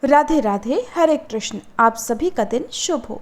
राधे राधे, हरे कृष्ण। आप सभी का दिन शुभ हो।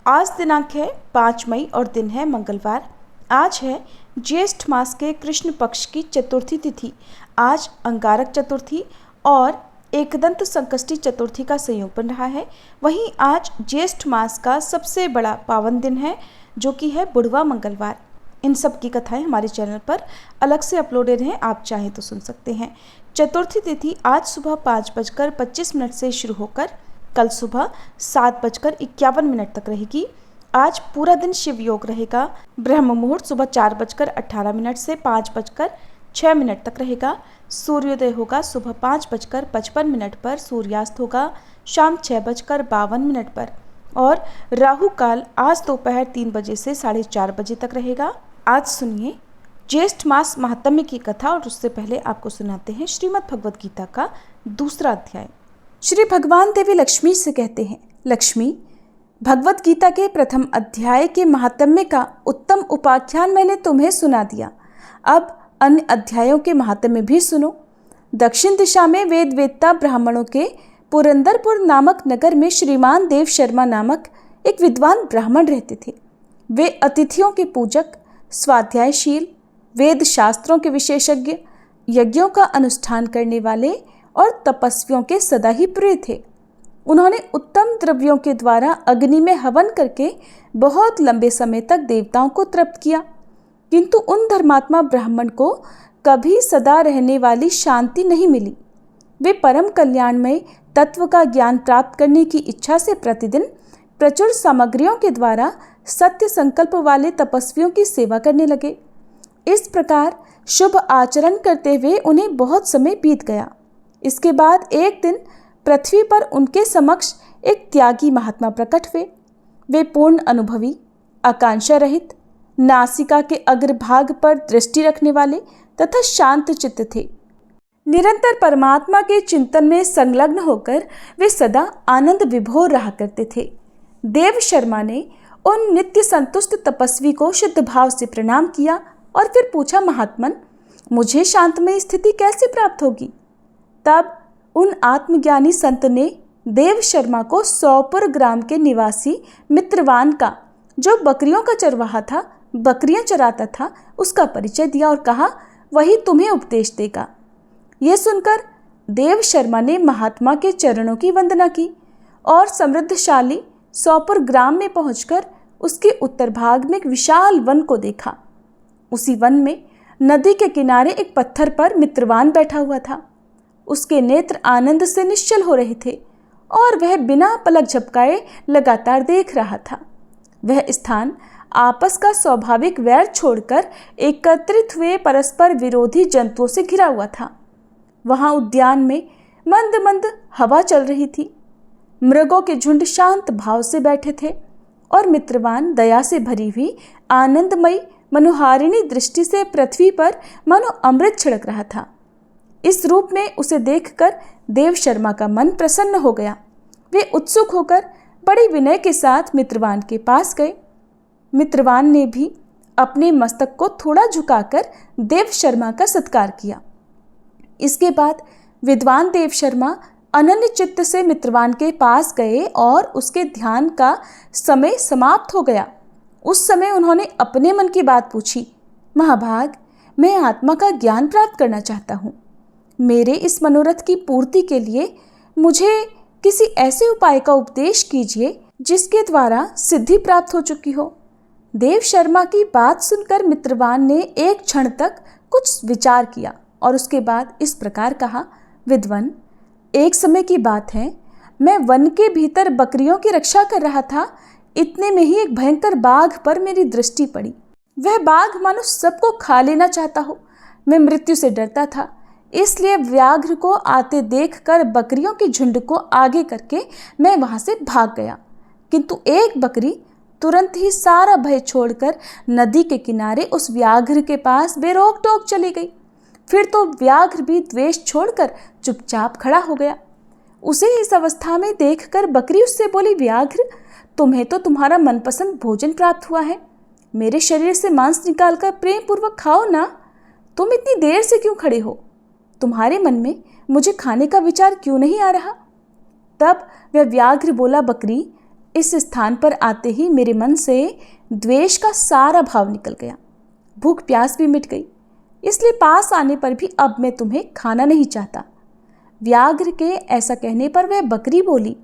आज दिनांक है 5 मई और दिन है मंगलवार। आज है ज्येष्ठ मास के कृष्ण पक्ष की चतुर्थी तिथि। आज अंगारक चतुर्थी और एकदंत संकष्टी चतुर्थी का संयोग बन रहा है। वहीं आज ज्येष्ठ मास का सबसे बड़ा पावन दिन है, जो कि है बुधवार मंगलवार। इन सब की कथाएं हमारे चैनल पर अलग से अपलोडेड हैं, आप चाहें तो सुन सकते हैं। चतुर्थी तिथि आज सुबह 5:25 से शुरू होकर कल सुबह 7:51 तक रहेगी। आज पूरा दिन शिव योग रहेगा। ब्रह्म मुहूर्त सुबह 4:18 से 5:06 तक रहेगा। सूर्योदय होगा सुबह 5:55 पर, सूर्यास्त होगा शाम 6:52 पर और राहु काल आज दोपहर 3 बजे से 4:30 बजे तक रहेगा। आज सुनिए ज्येष्ठ मास महात्म्य की कथा, और उससे पहले आपको सुनाते हैं श्रीमद् भगवद गीता का दूसरा अध्याय। श्री भगवान देवी लक्ष्मी से कहते हैं, लक्ष्मी, भगवद गीता के प्रथम अध्याय के महात्म्य का उत्तम उपाख्यान मैंने तुम्हें सुना दिया। अब अन्य अध्यायों के महात्म्य भी सुनो। दक्षिण दिशा में वेद वेत्ता ब्राह्मणों के पुरंदरपुर नामक नगर में श्रीमान देव शर्मा नामक एक विद्वान ब्राह्मण रहते थे। वे अतिथियों के पूजक, स्वाध्यायशील, वेद शास्त्रों के विशेषज्ञ, यज्ञों का अनुष्ठान करने वाले और तपस्वियों के सदा ही प्रिय थे। उन्होंने उत्तम द्रव्यों के द्वारा अग्नि में हवन करके बहुत लंबे समय तक देवताओं को तृप्त किया, किंतु उन धर्मात्मा ब्राह्मण को कभी सदा रहने वाली शांति नहीं मिली। वे परम कल्याणमय तत्व का ज्ञान प्राप्त करने की इच्छा से प्रतिदिन प्रचुर सामग्रियों के द्वारा सत्य संकल्प वाले तपस्वियों की सेवा करने लगे। इस प्रकार शुभ आचरण करते हुए उन्हें बहुत समय बीत गया। इसके बाद एक दिन पृथ्वी पर उनके समक्ष एक त्यागी महात्मा प्रकट हुए। वे पूर्ण अनुभवी, आकांक्षा रहित, नासिका के अग्रभाग पर दृष्टि रखने वाले तथा शांत चित्त थे। निरंतर परमात्मा के चिंतन में संलग्न होकर वे सदा आनंद विभोर रहा करते थे। देव शर्मा ने उन नित्य संतुष्ट तपस्वी को शुद्ध भाव से प्रणाम किया और फिर पूछा, महात्मन, मुझे शांतमय स्थिति कैसे प्राप्त होगी? तब उन आत्मज्ञानी संत ने देव शर्मा को सौपुर ग्राम के निवासी मित्रवान का, जो बकरियों का चरवाहा था, बकरियां चराता था, उसका परिचय दिया और कहा, वही तुम्हें उपदेश देगा। यह सुनकर देव शर्मा ने महात्मा के चरणों की वंदना की और समृद्धशाली सौपुर ग्राम में पहुंचकर उसके उत्तर भाग में एक विशाल वन को देखा। उसी वन में नदी के किनारे एक पत्थर पर मित्रवान बैठा हुआ था। उसके नेत्र आनंद से निश्चल हो रहे थे और वह बिना पलक झपकाए लगातार देख रहा था। वह स्थान आपस का स्वाभाविक वैर छोड़कर एकत्रित हुए परस्पर विरोधी जंतुओं से घिरा हुआ था। वहां उद्यान में मंद मंद हवा चल रही थी। मृगों के झुंड शांत भाव से बैठे थे और मित्रवान दया से भरी हुई आनंदमयी मनोहारिणी दृष्टि से पृथ्वी पर मानो अमृत छिड़क रहा था। इस रूप में उसे देखकर देव शर्मा का मन प्रसन्न हो गया। वे उत्सुक होकर बड़े विनय के साथ मित्रवान के पास गए। मित्रवान ने भी अपने मस्तक को थोड़ा झुकाकर देव शर्मा का सत्कार किया। इसके बाद विद्वान देव शर्मा अनन्य चित्त से मित्रवान के पास गए और उसके ध्यान का समय समाप्त हो गया। उस समय उन्होंने अपने मन की बात पूछी, महाभाग, मैं आत्मा का ज्ञान प्राप्त करना चाहता हूँ। मेरे इस मनोरथ की पूर्ति के लिए मुझे किसी ऐसे उपाय का उपदेश कीजिए जिसके द्वारा सिद्धि प्राप्त हो चुकी हो। देव शर्मा की बात सुनकर मित्रवान ने एक क्षण तक कुछ विचार किया और उसके बाद इस प्रकार कहा, विद्वन, एक समय की बात है, मैं वन के भीतर बकरियों की रक्षा कर रहा था। इतने में ही एक भयंकर बाघ पर मेरी दृष्टि पड़ी। वह बाघ मानो सबको खा लेना चाहता हो। मैं मृत्यु से डरता था, इसलिए व्याघ्र को आते देखकर बकरियों के झुंड को आगे करके मैं वहां से भाग गया। किंतु एक बकरी तुरंत ही सारा भय छोड़कर नदी के किनारे उस व्याघ्र के पास बेरोक टोक चली गई। फिर तो व्याघ्र भी द्वेष छोड़कर चुपचाप खड़ा हो गया। उसे इस अवस्था में देखकर बकरी उससे बोली, व्याघ्र, तुम्हें तो तुम्हारा मनपसंद भोजन प्राप्त हुआ है। मेरे शरीर से मांस निकालकर प्रेम पूर्वक खाओ ना। तुम इतनी देर से क्यों खड़े हो? तुम्हारे मन में मुझे खाने का विचार क्यों नहीं आ रहा? तब वह व्याघ्र बोला, बकरी, इस स्थान पर आते ही मेरे मन से द्वेष का सारा भाव निकल गया, भूख प्यास भी मिट गई, इसलिए पास आने पर भी अब मैं तुम्हें खाना नहीं चाहता। व्याघ्र के ऐसा कहने पर वह बकरी बोली,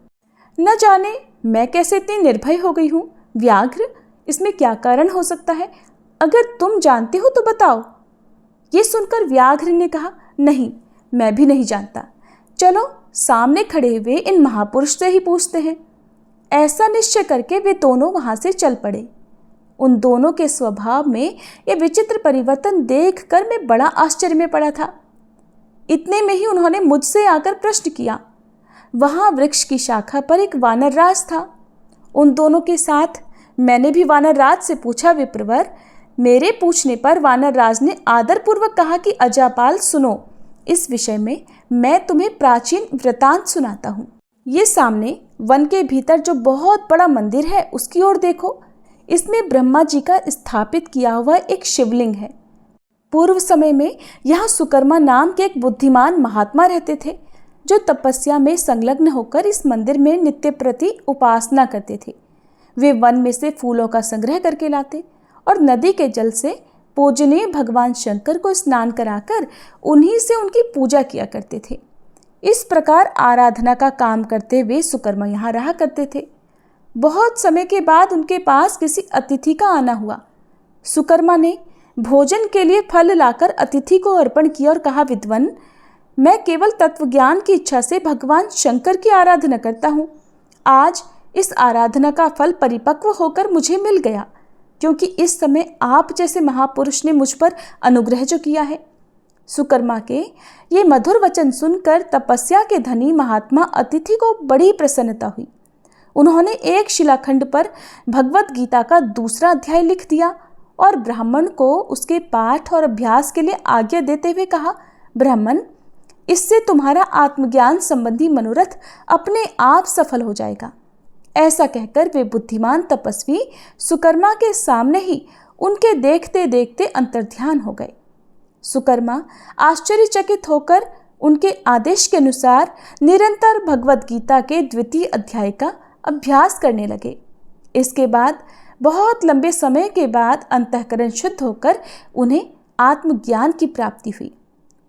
न जाने मैं कैसे इतनी निर्भय हो गई हूँ। व्याघ्र, इसमें क्या कारण हो सकता है? अगर तुम जानते हो तो बताओ। ये सुनकर व्याघ्र ने कहा, नहीं, मैं भी नहीं जानता। चलो सामने खड़े हुए इन महापुरुष से ही पूछते हैं। ऐसा निश्चय करके वे दोनों वहां से चल पड़े। उन दोनों के स्वभाव में यह विचित्र परिवर्तन देखकर मैं बड़ा आश्चर्य में पड़ा था। इतने में ही उन्होंने मुझसे आकर प्रश्न किया। वहां वृक्ष की शाखा पर एक वानरराज था। उन दोनों के साथ मैंने भी वानरराज से पूछा। विप्रवर, मेरे पूछने पर वानरराज ने आदरपूर्वक कहा कि अजापाल सुनो, इस विषय में मैं तुम्हें प्राचीन वृतांत सुनाता हूँ। ये सामने वन के भीतर जो बहुत बड़ा मंदिर है उसकी ओर देखो। इसमें ब्रह्मा जी का स्थापित किया हुआ एक शिवलिंग है। पूर्व समय में यहाँ सुकर्मा नाम के एक बुद्धिमान महात्मा रहते थे, जो तपस्या में संलग्न होकर इस मंदिर में नित्य प्रति उपासना करते थे। वे वन में से फूलों का संग्रह करके लाते और नदी के जल से पूजनीय भगवान शंकर को स्नान कराकर उन्हीं से उनकी पूजा किया करते थे। इस प्रकार आराधना का काम करते हुए सुकर्मा यहाँ रहा करते थे। बहुत समय के बाद उनके पास किसी अतिथि का आना हुआ। सुकर्मा ने भोजन के लिए फल लाकर अतिथि को अर्पण किया और कहा, विद्वन, मैं केवल तत्वज्ञान की इच्छा से भगवान शंकर की आराधना करता हूँ। आज इस आराधना का फल परिपक्व होकर मुझे मिल गया, क्योंकि इस समय आप जैसे महापुरुष ने मुझ पर अनुग्रह जो किया है। सुकर्मा के ये मधुर वचन सुनकर तपस्या के धनी महात्मा अतिथि को बड़ी प्रसन्नता हुई। उन्होंने एक शिलाखंड पर भगवत गीता का दूसरा अध्याय लिख दिया और ब्राह्मण को उसके पाठ और अभ्यास के लिए आज्ञा देते हुए कहा, ब्राह्मण, इससे तुम्हारा आत्मज्ञान संबंधी मनोरथ अपने आप सफल हो जाएगा। ऐसा कहकर वे बुद्धिमान तपस्वी सुकर्मा के सामने ही उनके देखते देखते अंतर्ध्यान हो गए। सुकर्मा आश्चर्यचकित होकर उनके आदेश के अनुसार निरंतर भगवत गीता के द्वितीय अध्याय का अभ्यास करने लगे। इसके बाद बहुत लंबे समय के बाद अंतःकरण शुद्ध होकर उन्हें आत्मज्ञान की प्राप्ति हुई।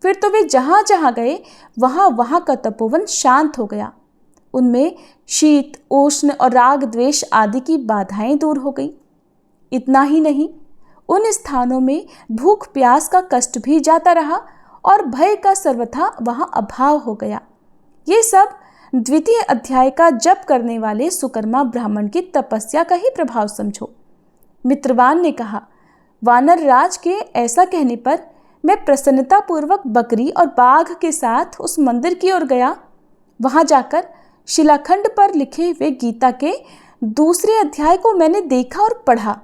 फिर तो वे जहाँ जहाँ गए वहाँ का तपोवन शांत हो गया। उनमें शीत, उष्ण और राग द्वेष आदि की बाधाएं दूर हो गई। इतना ही नहीं, उन स्थानों में भूख प्यास का कष्ट भी जाता रहा और भय का सर्वथा वहां अभाव हो गया। ये सब द्वितीय अध्याय का जप करने वाले सुकर्मा ब्राह्मण की तपस्या का ही प्रभाव समझो। मित्रवान ने कहा, वानर राज के ऐसा कहने पर मैं प्रसन्नतापूर्वक बकरी और बाघ के साथ उस मंदिर की ओर गया। वहां जाकर शिलाखंड पर लिखे हुए गीता के दूसरे अध्याय को मैंने देखा और पढ़ा।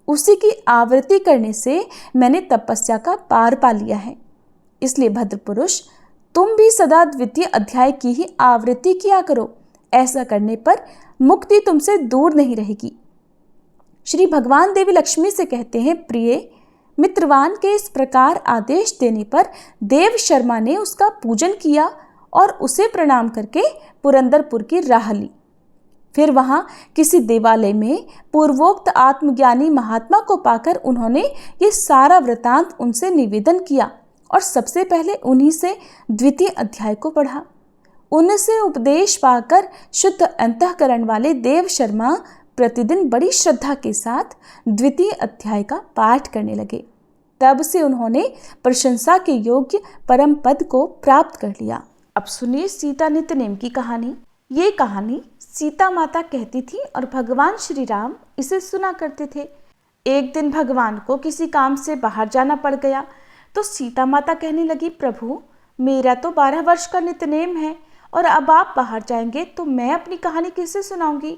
उसी की आवृत्ति करने से मैंने तपस्या का पार पा लिया है। इसलिए भद्र पुरुष, तुम भी सदा द्वितीय अध्याय की ही आवृत्ति किया करो। ऐसा करने पर मुक्ति तुमसे दूर नहीं रहेगी। श्री भगवान देवी लक्ष्मी से कहते हैं, प्रिय, मित्रवान के इस प्रकार आदेश देने पर देव शर्मा ने उसका पूजन किया और उसे प्रणाम करके पुरंदरपुर की राह ली। फिर वहां किसी देवालय में पूर्वोक्त आत्मज्ञानी महात्मा को पाकर उन्होंने ये सारा वृतांत उनसे निवेदन किया और सबसे पहले उन्हीं से द्वितीय अध्याय को पढ़ा। उनसे उपदेश पाकर शुद्ध अंतःकरण वाले देव शर्मा प्रतिदिन बड़ी श्रद्धा के साथ द्वितीय अध्याय का पाठ करने लगे। तब से उन्होंने प्रशंसा के योग्य परम पद को प्राप्त कर लिया। अब सुनिए सीता नित्यनेम की कहानी। ये कहानी सीता माता कहती थी और भगवान श्री राम इसे सुना करते थे। एक दिन भगवान को किसी काम से बाहर जाना पड़ गया तो सीता माता कहने लगी, प्रभु, मेरा तो 12 वर्ष का नित्यनेम है और अब आप बाहर जाएंगे तो मैं अपनी कहानी किसे सुनाऊंगी।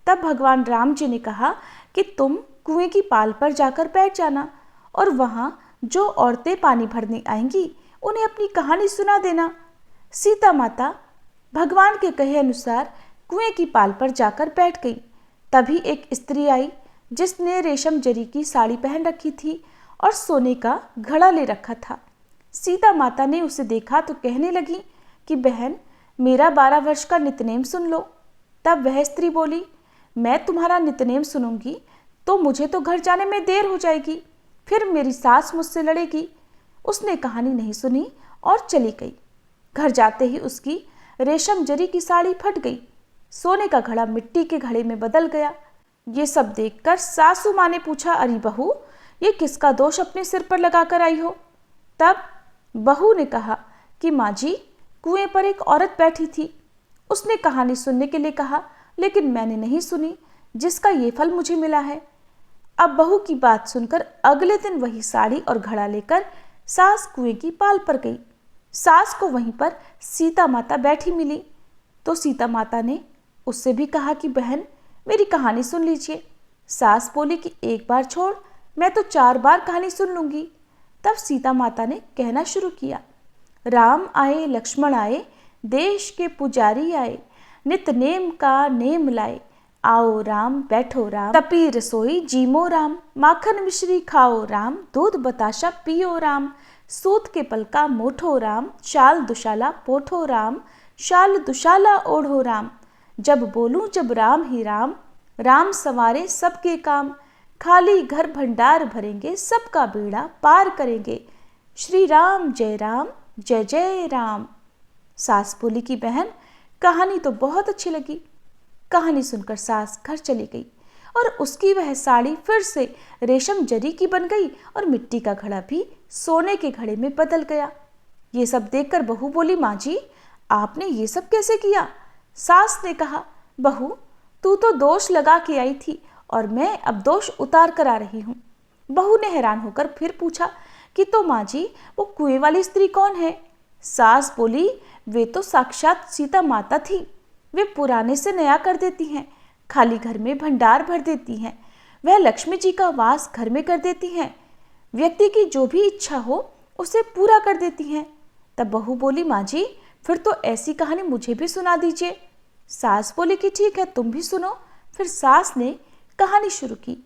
तब भगवान राम जी ने कहा कि तुम कुएं की पाल पर जाकर बैठ जाना और वहां जो औरतें पानी भरने आएंगी उन्हें अपनी कहानी सुना देना। सीता माता भगवान के कहे अनुसार कुएं की पाल पर जाकर बैठ गई। तभी एक स्त्री आई जिसने रेशम जरी की साड़ी पहन रखी थी और सोने का घड़ा ले रखा था। सीता माता ने उसे देखा तो कहने लगी कि बहन, मेरा 12 वर्ष का नित्यनेम सुन लो। तब वह स्त्री बोली, मैं तुम्हारा नित्यनेम सुनूंगी तो मुझे तो घर जाने में देर हो जाएगी, फिर मेरी सास मुझसे लड़ेगी। उसने कहानी नहीं सुनी और चली गई। घर जाते ही उसकी रेशम जरी की साड़ी फट गई, सोने का घड़ा मिट्टी के घड़े में बदल गया। ये सब देखकर सासू माँ ने पूछा, अरे बहू, ये किसका दोष अपने सिर पर लगाकर आई हो? तब बहू ने कहा कि माँ जी, कुएं पर एक औरत बैठी थी, उसने कहानी सुनने के लिए कहा, लेकिन मैंने नहीं सुनी, जिसका ये फल मुझे मिला है। अब बहू की बात सुनकर अगले दिन वही साड़ी और घड़ा लेकर सास कुएं की पाल पर गई। सास को वहीं पर सीता माता बैठी मिली तो सीता माता ने उससे भी कहा कि बहन, मेरी कहानी सुन लीजिए। सास बोली कि एक बार छोड़, मैं तो 4 बार कहानी सुन लूंगी। तब सीता माता ने कहना शुरू किया, राम आए लक्ष्मण आए, देश के पुजारी आए, नित नेम का नेम लाए, आओ राम बैठो राम, तपी रसोई जीमो राम, माखन मिश्री खाओ राम, दूध बताशा पियो राम, सूत के पलका मोठो राम, शाल दुशाला पोठो राम, शाल दुशाला ओढ़ो राम, जब बोलूं जब राम ही राम, राम सवारे सबके काम, खाली घर भंडार भरेंगे, सबका बेड़ा पार करेंगे, श्री राम जय जय राम। सास बोली कि बहन, कहानी तो बहुत अच्छी लगी। कहानी सुनकर सास घर चली गई और उसकी वह साड़ी फिर से रेशम जरी की बन गई और मिट्टी का घड़ा भी सोने के घड़े में बदल गया। ये सब देखकर बहू बोली, माँ जी, आपने ये सब कैसे किया? सास ने कहा, बहू, तू तो दोष लगा के आई थी और मैं अब दोष उतार कर आ रही हूँ। बहू ने हैरान होकर फिर पूछा कि तो माँ जी, वो कुएं वाली स्त्री कौन है? सास बोली, वे तो साक्षात सीता माता थी। वे पुराने से नया कर देती हैं, खाली घर में भंडार भर देती हैं, वह लक्ष्मी जी का वास घर में कर देती हैं, व्यक्ति की जो भी इच्छा हो उसे पूरा कर देती हैं। तब बहू बोली, माँ जी, फिर तो ऐसी कहानी मुझे भी सुना दीजिए। सास बोली कि ठीक है, तुम भी सुनो। फिर सास ने कहानी शुरू की,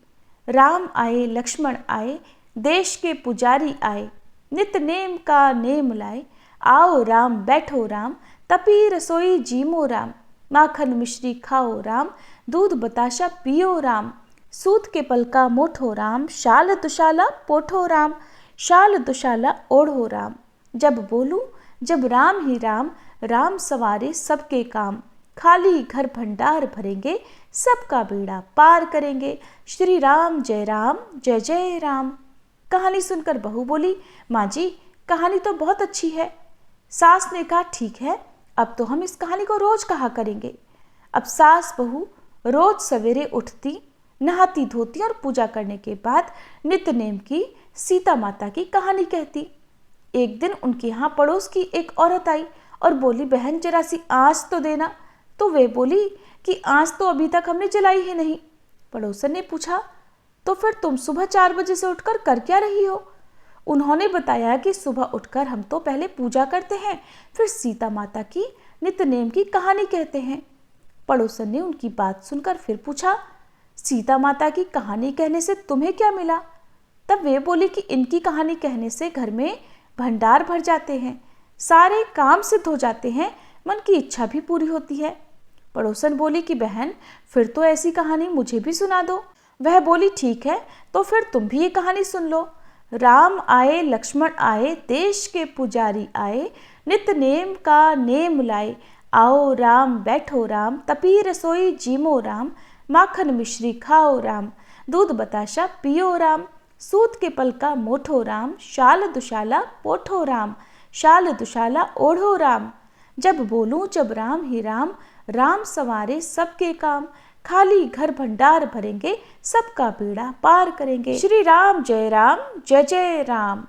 राम आए लक्ष्मण आए, देश के पुजारी आए, नित नेम का नेम लाए, आओ राम बैठो राम, तपी रसोई जीमो राम, माखन मिश्री खाओ राम, दूध बताशा पियो राम, सूत के पलका मोठो राम, शाल दुशाला पोठो राम, शाल दुशाला ओढ़ो राम, जब बोलूं जब राम ही राम, राम सवारे सबके काम, खाली घर भंडार भरेंगे, सबका बेड़ा पार करेंगे, श्री राम जय जय राम। कहानी सुनकर बहू बोली, माँ जी, कहानी तो बहुत अच्छी है। सास ने कहा, ठीक है, अब तो हम इस कहानी को रोज कहा करेंगे। अब सास बहू रोज सवेरे उठती, नहाती धोती और पूजा करने के बाद नित्य नेम की सीता माता की कहानी कहती। एक दिन उनके यहाँ पड़ोस की एक औरत आई और बोली, बहन, जरा सी आँच तो देना। तो वे बोली कि आँच तो अभी तक हमने जलाई ही नहीं। पड़ोसन ने पूछा, तो फिर तुम सुबह 4 बजे से उठकर कर क्या रही हो? उन्होंने बताया कि सुबह उठकर हम तो पहले पूजा करते हैं, फिर सीता माता की नित्य नेम की कहानी कहते हैं। पड़ोसन ने उनकी बात सुनकर फिर पूछा, सीता माता की कहानी कहने से तुम्हें क्या मिला? तब वे बोली कि इनकी कहानी कहने से घर में भंडार भर जाते हैं, सारे काम सिद्ध हो जाते हैं, मन की इच्छा भी पूरी होती है। पड़ोसन बोली कि बहन, फिर तो ऐसी कहानी मुझे भी सुना दो। वह बोली, ठीक है, तो फिर तुम भी ये कहानी सुन लो। राम आए लक्ष्मण आए, देश के पुजारी आए, नित नेम का नेम लाए, आओ राम बैठो राम, तपी रसोई जीमो राम, माखन मिश्री खाओ राम, दूध बताशा पियो राम, सूत के पलका मोठो राम, शाल दुशाला पोठो राम, शाल दुशाला ओढ़ो राम, जब बोलूं जब राम ही राम, राम सवारे सबके काम, खाली घर भंडार भरेंगे, सबका बेड़ा पार करेंगे, श्री राम जय जय राम।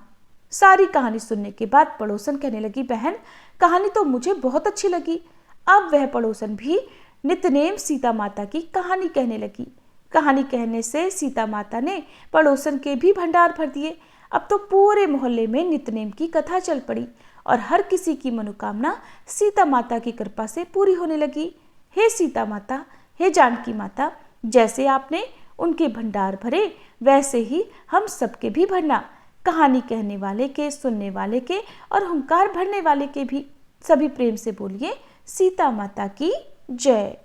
सारी कहानी सुनने के बाद पड़ोसन कहने लगी, बहन, कहानी तो मुझे बहुत अच्छी लगी। अब वह पड़ोसन भी नित्यनेम सीता माता की कहानी कहने लगी। कहानी कहने से सीता माता ने पड़ोसन के भी भंडार भर दिए। अब तो पूरे मोहल्ले में नित्यनेम की कथा चल पड़ी और हर किसी की मनोकामना सीता माता की कृपा से पूरी होने लगी। हे सीता माता, हे जानकी माता, जैसे आपने उनके भंडार भरे, वैसे ही हम सबके भी भरना, कहानी कहने वाले के, सुनने वाले के और हुंकार भरने वाले के भी। सभी प्रेम से बोलिए, सीता माता की जय।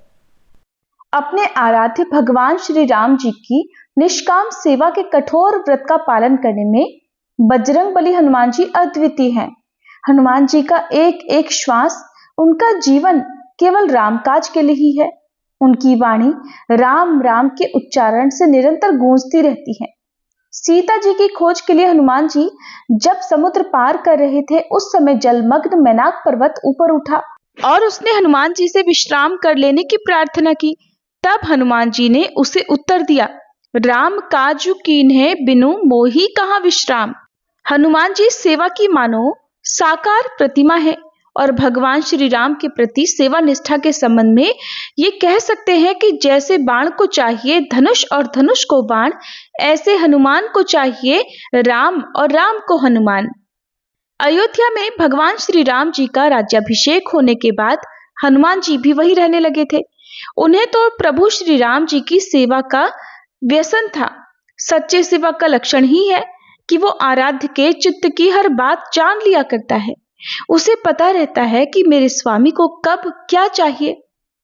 अपने आराध्य भगवान श्री राम जी की निष्काम सेवा के कठोर व्रत का पालन करने में बजरंगबली हनुमान जी अद्वितीय हैं। हनुमान जी का एक एक श्वास, उनका जीवन केवल रामकाज के लिए ही है। उनकी वाणी राम राम के उच्चारण से निरंतर गूंजती रहती है। सीता जी की खोज के लिए हनुमान जी जब समुद्र पार कर रहे थे, उस समय जलमग्न मैनाक पर्वत ऊपर उठा और उसने हनुमान जी से विश्राम कर लेने की प्रार्थना की। तब हनुमान जी ने उसे उत्तर दिया, राम काजु कीन्हे बिनु मोहि कहाँ विश्राम। हनुमान जी सेवा की मानो साकार प्रतिमा है और भगवान श्री राम के प्रति सेवा निष्ठा के संबंध में ये कह सकते हैं कि जैसे बाण को चाहिए धनुष और धनुष को बाण, ऐसे हनुमान को चाहिए राम और राम को हनुमान। अयोध्या में भगवान श्री राम जी का राज्याभिषेक होने के बाद हनुमान जी भी वहीं रहने लगे थे। उन्हें तो प्रभु श्री राम जी की सेवा का व्यसन था। सच्चे सेवक का लक्षण ही है कि वो आराध्य के चित्त की हर बात जान लिया करता है। उसे पता रहता है कि मेरे स्वामी को कब क्या चाहिए,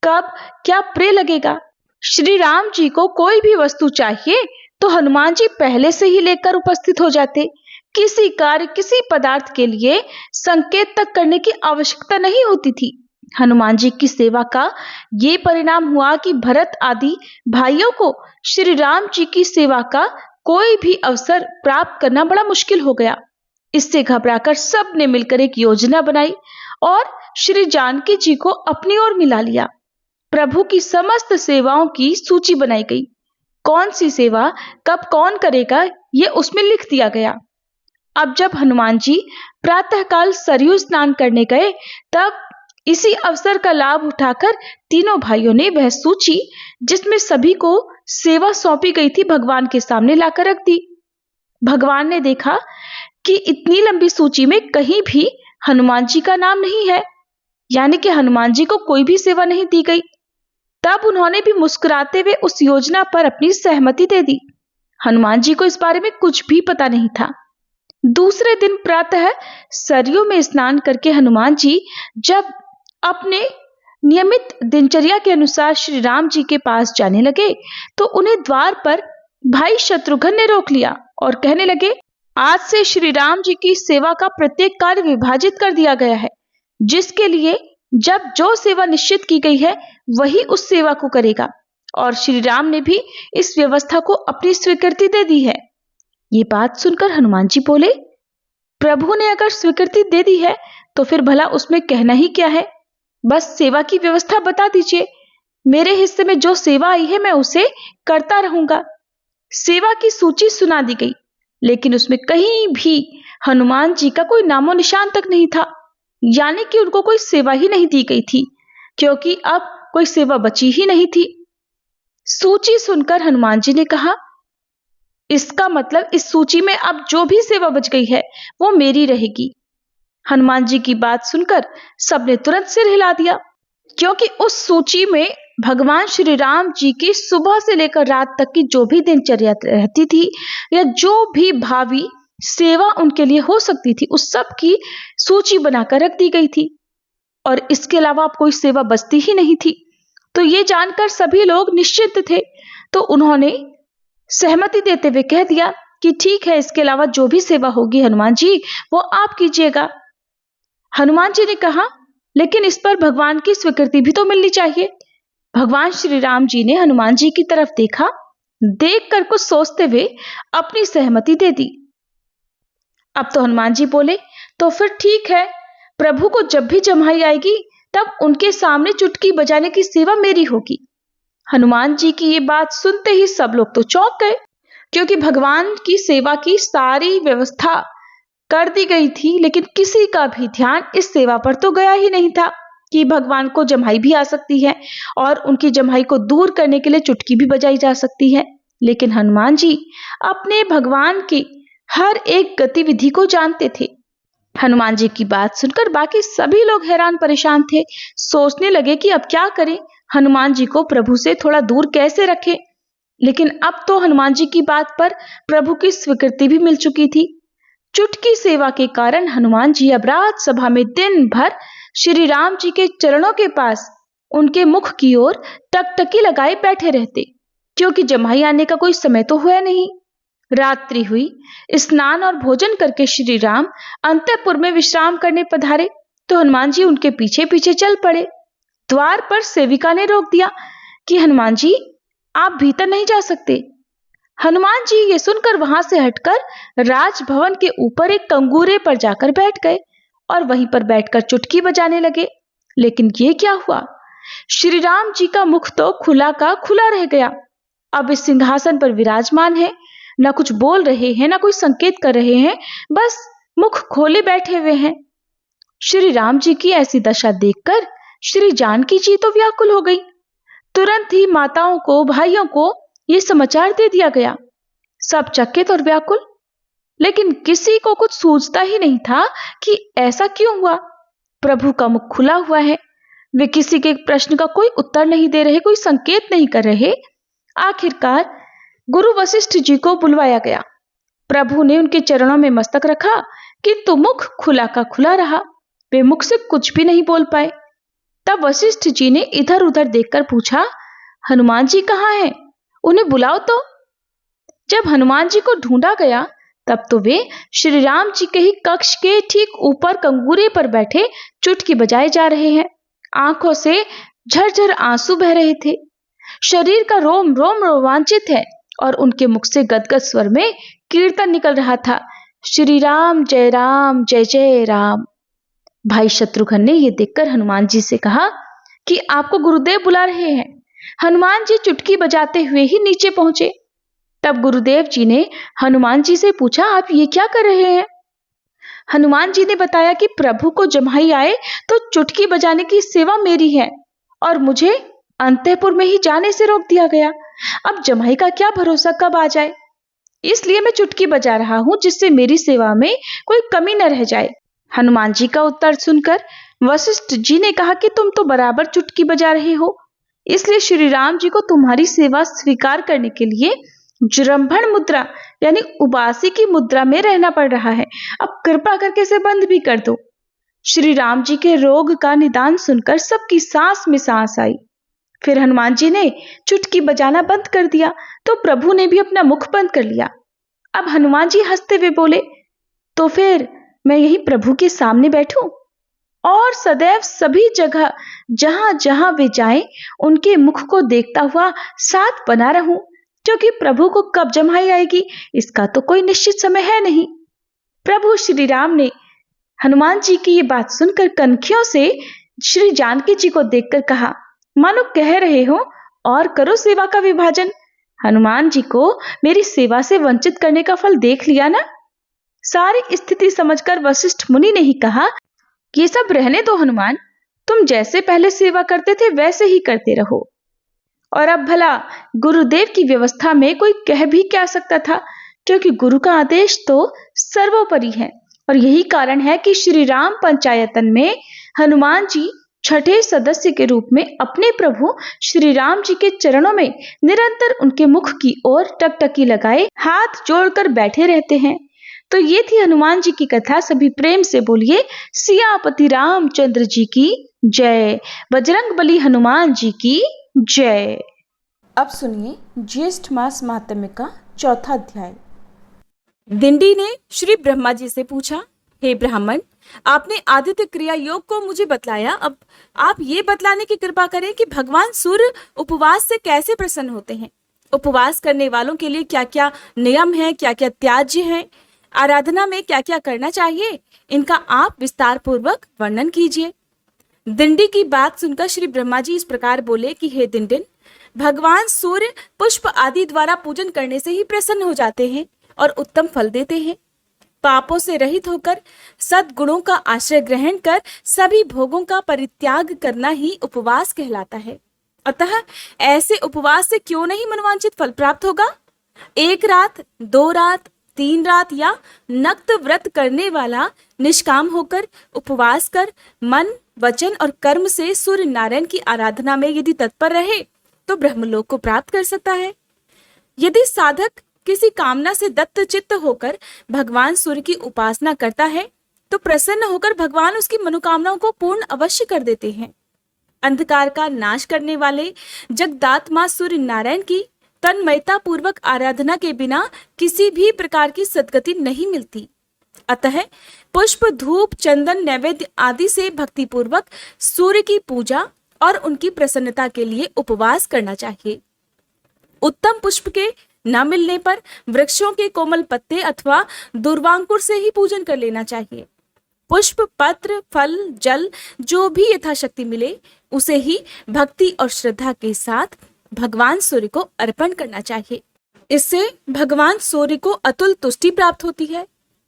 कब क्या प्रिय लगेगा। श्री राम जी को कोई भी वस्तु चाहिए तो हनुमान जी पहले से ही लेकर उपस्थित हो जाते। किसी कार्य, किसी पदार्थ के लिए संकेत तक करने की आवश्यकता नहीं होती थी। हनुमान जी की सेवा का ये परिणाम हुआ कि भरत आदि भाइयों को श्री राम जी की सेवा का कोई भी अवसर प्राप्त करना बड़ा मुश्किल हो गया। इससे घबराकर सब ने मिलकर एक योजना बनाई और श्री जानकी जी को अपनी ओर मिला लिया। प्रभु की समस्त सेवाओं की सूची बनाई गई। कौन सी सेवा कब कौन करेगा, ये उसमें लिख दिया गया। अब जब हनुमान जी प्रातःकाल सरयू स्नान करने गए, तब इसी अवसर का लाभ उठाकर तीनों भाइयों ने वह सूची, जिसमें सभी को सेवा सौंपी गई थी, भगवान के सामने लाकर रख दी। भगवान ने देखा कि इतनी लंबी सूची में कहीं भी हनुमान जी का नाम नहीं है, यानी कि हनुमान जी को कोई भी सेवा नहीं दी गई। तब उन्होंने भी मुस्कुराते हुए उस योजना पर अपनी सहमति दे दी। हनुमान जी को इस बारे में कुछ भी पता नहीं था। दूसरे दिन प्रातः सरयू में स्नान करके हनुमान जी जब अपने नियमित दिनचर्या के अनुसार श्री राम जी के पास जाने लगे, तो उन्हें द्वार पर भाई शत्रुघ्न ने रोक लिया और कहने लगे, आज से श्री राम जी की सेवा का प्रत्येक कार्य विभाजित कर दिया गया है, जिसके लिए जब जो सेवा निश्चित की गई है वही उस सेवा को करेगा। और श्री राम ने भी इस व्यवस्था को अपनी स्वीकृति दे दी है। ये बात सुनकर हनुमान जी बोले, प्रभु ने अगर स्वीकृति दे दी है तो फिर भला उसमें कहना ही क्या है। बस सेवा की व्यवस्था बता दीजिए। मेरे हिस्से में जो सेवा आई है मैं उसे करता रहूंगा। सेवा की सूची सुना दी गई, लेकिन उसमें कहीं भी हनुमान जी का कोई नामो निशान तक नहीं था, यानी कि उनको कोई सेवा ही नहीं दी गई थी, क्योंकि अब कोई सेवा बची ही नहीं थी। सूची सुनकर हनुमान जी ने कहा, इसका मतलब इस सूची में अब जो भी सेवा बच गई है वो मेरी रहेगी। हनुमान जी की बात सुनकर सबने तुरंत सिर हिला दिया, क्योंकि उस सूची में भगवान श्री राम जी की सुबह से लेकर रात तक की जो भी दिनचर्या रहती थी या जो भी भावी सेवा उनके लिए हो सकती थी, उस सब की सूची बनाकर रख दी गई थी और इसके अलावा अब कोई सेवा बचती ही नहीं थी। तो ये जानकर सभी लोग निश्चिंत थे, तो उन्होंने सहमति देते हुए कह दिया कि ठीक है, इसके अलावा जो भी सेवा होगी हनुमान जी वो आप कीजिएगा। हनुमान जी ने कहा, लेकिन इस पर भगवान की स्वीकृति भी तो मिलनी चाहिए। भगवान श्री राम जी ने हनुमान जी की तरफ देखा, देखकर कुछ सोचते हुए अपनी सहमति दे दी। अब तो हनुमान जी बोले, तो फिर ठीक है, प्रभु को जब भी जम्हाई आएगी तब उनके सामने चुटकी बजाने की सेवा मेरी होगी। हनुमान जी की ये बात सुनते ही सब लोग तो चौंक गए, क्योंकि भगवान की सेवा की सारी व्यवस्था कर दी गई थी, लेकिन किसी का भी ध्यान इस सेवा पर तो गया ही नहीं था कि भगवान को जम्हाई भी आ सकती है और उनकी जम्हाई को दूर करने के लिए चुटकी भी बजाई जा सकती है। लेकिन हनुमान जी अपने भगवान की हर एक गतिविधि को जानते थे। हनुमान जी की बात सुनकर बाकी सभी लोग हैरान परेशान थे, सोचने लगे कि अब क्या करें, हनुमान जी को प्रभु से थोड़ा दूर कैसे रखें। लेकिन अब तो हनुमान जी की बात पर प्रभु की स्वीकृति भी मिल चुकी थी। चुटकी सेवा के कारण हनुमान जी अब राज सभा में दिन भर श्री राम जी के चरणों के पास उनके मुख की ओर टकटकी लगाए बैठे रहते, क्योंकि जम्हाई आने का कोई समय तो हुआ नहीं। रात्रि हुई। स्नान और भोजन करके श्री राम अंतःपुर में विश्राम करने पधारे तो हनुमान जी उनके पीछे पीछे चल पड़े। द्वार पर सेविका ने रोक दिया कि हनुमान जी, आप भीतर नहीं जा सकते। हनुमान जी ये सुनकर वहां से हटकर राजभवन के ऊपर एक कंगूरे पर जाकर बैठ गए और वहीं पर बैठकर चुटकी बजाने लगे। लेकिन ये क्या हुआ, श्री राम जी का मुख तो खुला का खुला रह गया। अब इस सिंहासन पर विराजमान है, ना कुछ बोल रहे हैं, ना कोई संकेत कर रहे हैं, बस मुख खोले बैठे हुए हैं। श्री राम जी की ऐसी दशा देखकर श्री जानकी जी तो व्याकुल हो गई। तुरंत ही माताओं को, भाइयों को यह समाचार दे दिया गया। सब चकित और व्याकुल, लेकिन किसी को कुछ सूझता ही नहीं था कि ऐसा क्यों हुआ। प्रभु का मुख खुला हुआ है, वे किसी के प्रश्न का कोई उत्तर नहीं दे रहे, कोई संकेत नहीं कर रहे। आखिरकार गुरु वशिष्ठ जी को बुलवाया गया। प्रभु ने उनके चरणों में मस्तक रखा, किंतु मुख खुला का खुला रहा। वे मुख से कुछ भी नहीं बोल पाए। तब वशिष्ठ जी ने इधर उधर देखकर पूछा, हनुमान जी कहाँ हैं? उन्हें बुलाओ तो। जब हनुमान जी को ढूंढा गया तब तो वे श्री राम जी के ही कक्ष के ठीक ऊपर कंगूरे पर बैठे चुटकी बजाए जा रहे हैं। आंखों से झरझर आंसू बह रहे थे। शरीर का रोम रोम रोमांचित है और उनके मुख से गदगद स्वर में कीर्तन निकल रहा था, श्री राम जय जय राम। भाई शत्रुघ्न ने यह देखकर हनुमान जी से कहा कि आपको गुरुदेव बुला रहे हैं। हनुमान जी चुटकी बजाते हुए ही नीचे पहुंचे। तब गुरुदेव जी ने हनुमान जी से पूछा, आप ये क्या कर रहे हैं? हनुमान जी ने बताया कि प्रभु को जम्हाई आए तो चुटकी बजाने की सेवा मेरी है और मुझे अंतःपुर में ही जाने से रोक दिया गया। अब जम्हाई का क्या भरोसा कब आ जाए, इसलिए मैं चुटकी बजा रहा हूं, जिससे मेरी सेवा में कोई कमी न रह जाए। हनुमान जी का उत्तर सुनकर वशिष्ठ जी ने कहा कि तुम तो बराबर चुटकी बजा रहे हो, इसलिए श्री राम जी को तुम्हारी सेवा स्वीकार करने के लिए जृंभण मुद्रा यानी उबासी की मुद्रा में रहना पड़ रहा है। अब कृपा करके इसे बंद भी कर दो। श्री राम जी के रोग का निदान सुनकर सबकी सांस में सांस आई। फिर हनुमान जी ने चुटकी बजाना बंद कर दिया तो प्रभु ने भी अपना मुख बंद कर लिया। अब हनुमान जी हंसते हुए बोले, तो फिर मैं यही प्रभु के सामने बैठूं और सदैव सभी जगह जहां जहां वे जाएं उनके मुख को देखता हुआ साथ बना रहूं, क्योंकि प्रभु को कब जम्हाई आएगी इसका तो कोई निश्चित समय है नहीं। प्रभु श्री राम ने हनुमान जी की ये बात सुनकर कनखियों से श्री जानकी जी को देखकर कहा, मानो कह रहे हो और करो सेवा का विभाजन। हनुमान जी को मेरी सेवा से वंचित करने का फल देख लिया ना। सारी स्थिति समझकर वशिष्ठ मुनि ने ही कहा, ये सब रहने दो हनुमान, तुम जैसे पहले सेवा करते थे वैसे ही करते रहो। और अब भला गुरुदेव की व्यवस्था में कोई कह भी क्या सकता था, क्योंकि गुरु का आदेश तो सर्वोपरि है। और यही कारण है कि श्री राम पंचायतन में हनुमान जी छठे सदस्य के रूप में अपने प्रभु श्री राम जी के चरणों में निरंतर उनके मुख की ओर टकटकी लगाए हाथ जोड़कर बैठे रहते हैं। तो ये थी हनुमान जी की कथा। सभी प्रेम से बोलिए सियापति रामचंद्र जी की जय, बजरंगबली हनुमान जी की जय। अब सुनिए ज्येष्ठ मास महात्म्य का चौथा अध्याय। दिंडी ने श्री ब्रह्मा जी से पूछा, हे ब्राह्मण, आपने आदित्य क्रिया योग को मुझे बतलाया, अब आप ये बतलाने की कृपा करें कि भगवान सूर्य उपवास से कैसे प्रसन्न होते हैं। उपवास करने वालों के लिए क्या क्या नियम है, क्या क्या त्याज्य है, आराधना में क्या क्या करना चाहिए, इनका आप विस्तार पूर्वक वर्णन कीजिए। दिंडी की बात सुनकर श्री ब्रह्मा जी इस प्रकार बोले कि हे दिंडिन, भगवान सूर्य पुष्प आदि द्वारा पूजन करने से ही प्रसन्न हो जाते हैं और उत्तम फल देते हैं। पापों से रहित होकर सद्गुणों का आश्रय ग्रहण कर सभी भोगों का परित्याग करना ही उपवास कहलाता है। अतः ऐसे उपवास से क्यों नहीं मनवांचित फल प्राप्त होगा। 1 रात, 2 रात, 3 रात या नक्त व्रत करने वाला निष्काम होकर उपवास कर मन, वचन और कर्म से सूर्य नारायण की आराधना में यदि तत्पर रहे तो ब्रह्मलोक को प्राप्त कर सकता है। यदि साधक किसी कामना से दत्त चित्त होकर भगवान सूर्य की उपासना करता है तो प्रसन्न होकर भगवान उसकी मनोकामनाओं को पूर्ण अवश्य कर देते हैं। अंधकार का नाश करने वाले जगदात्मा सूर्य नारायण की तन्मयता पूर्वक आराधना के बिना किसी भी प्रकार की सद्गति नहीं मिलती। अतः पुष्प, धूप, चंदन, नैवेद्य आदि से भक्ति पूर्वक सूर्य की पूजा और उनकी प्रसन्नता के लिए उपवास करना चाहिए। उत्तम पुष्प के न मिलने पर वृक्षों के कोमल पत्ते अथवा दूर्वांकुर से ही पूजन कर लेना चाहिए। पुष्प, पत्र, फल, जल जो भी यथाशक्ति मिले उसे ही भक्ति और श्रद्धा के साथ भगवान सूर्य को अर्पण करना चाहिए। इससे भगवान सूर्य को अतुल तुष्टि प्राप्त होती है।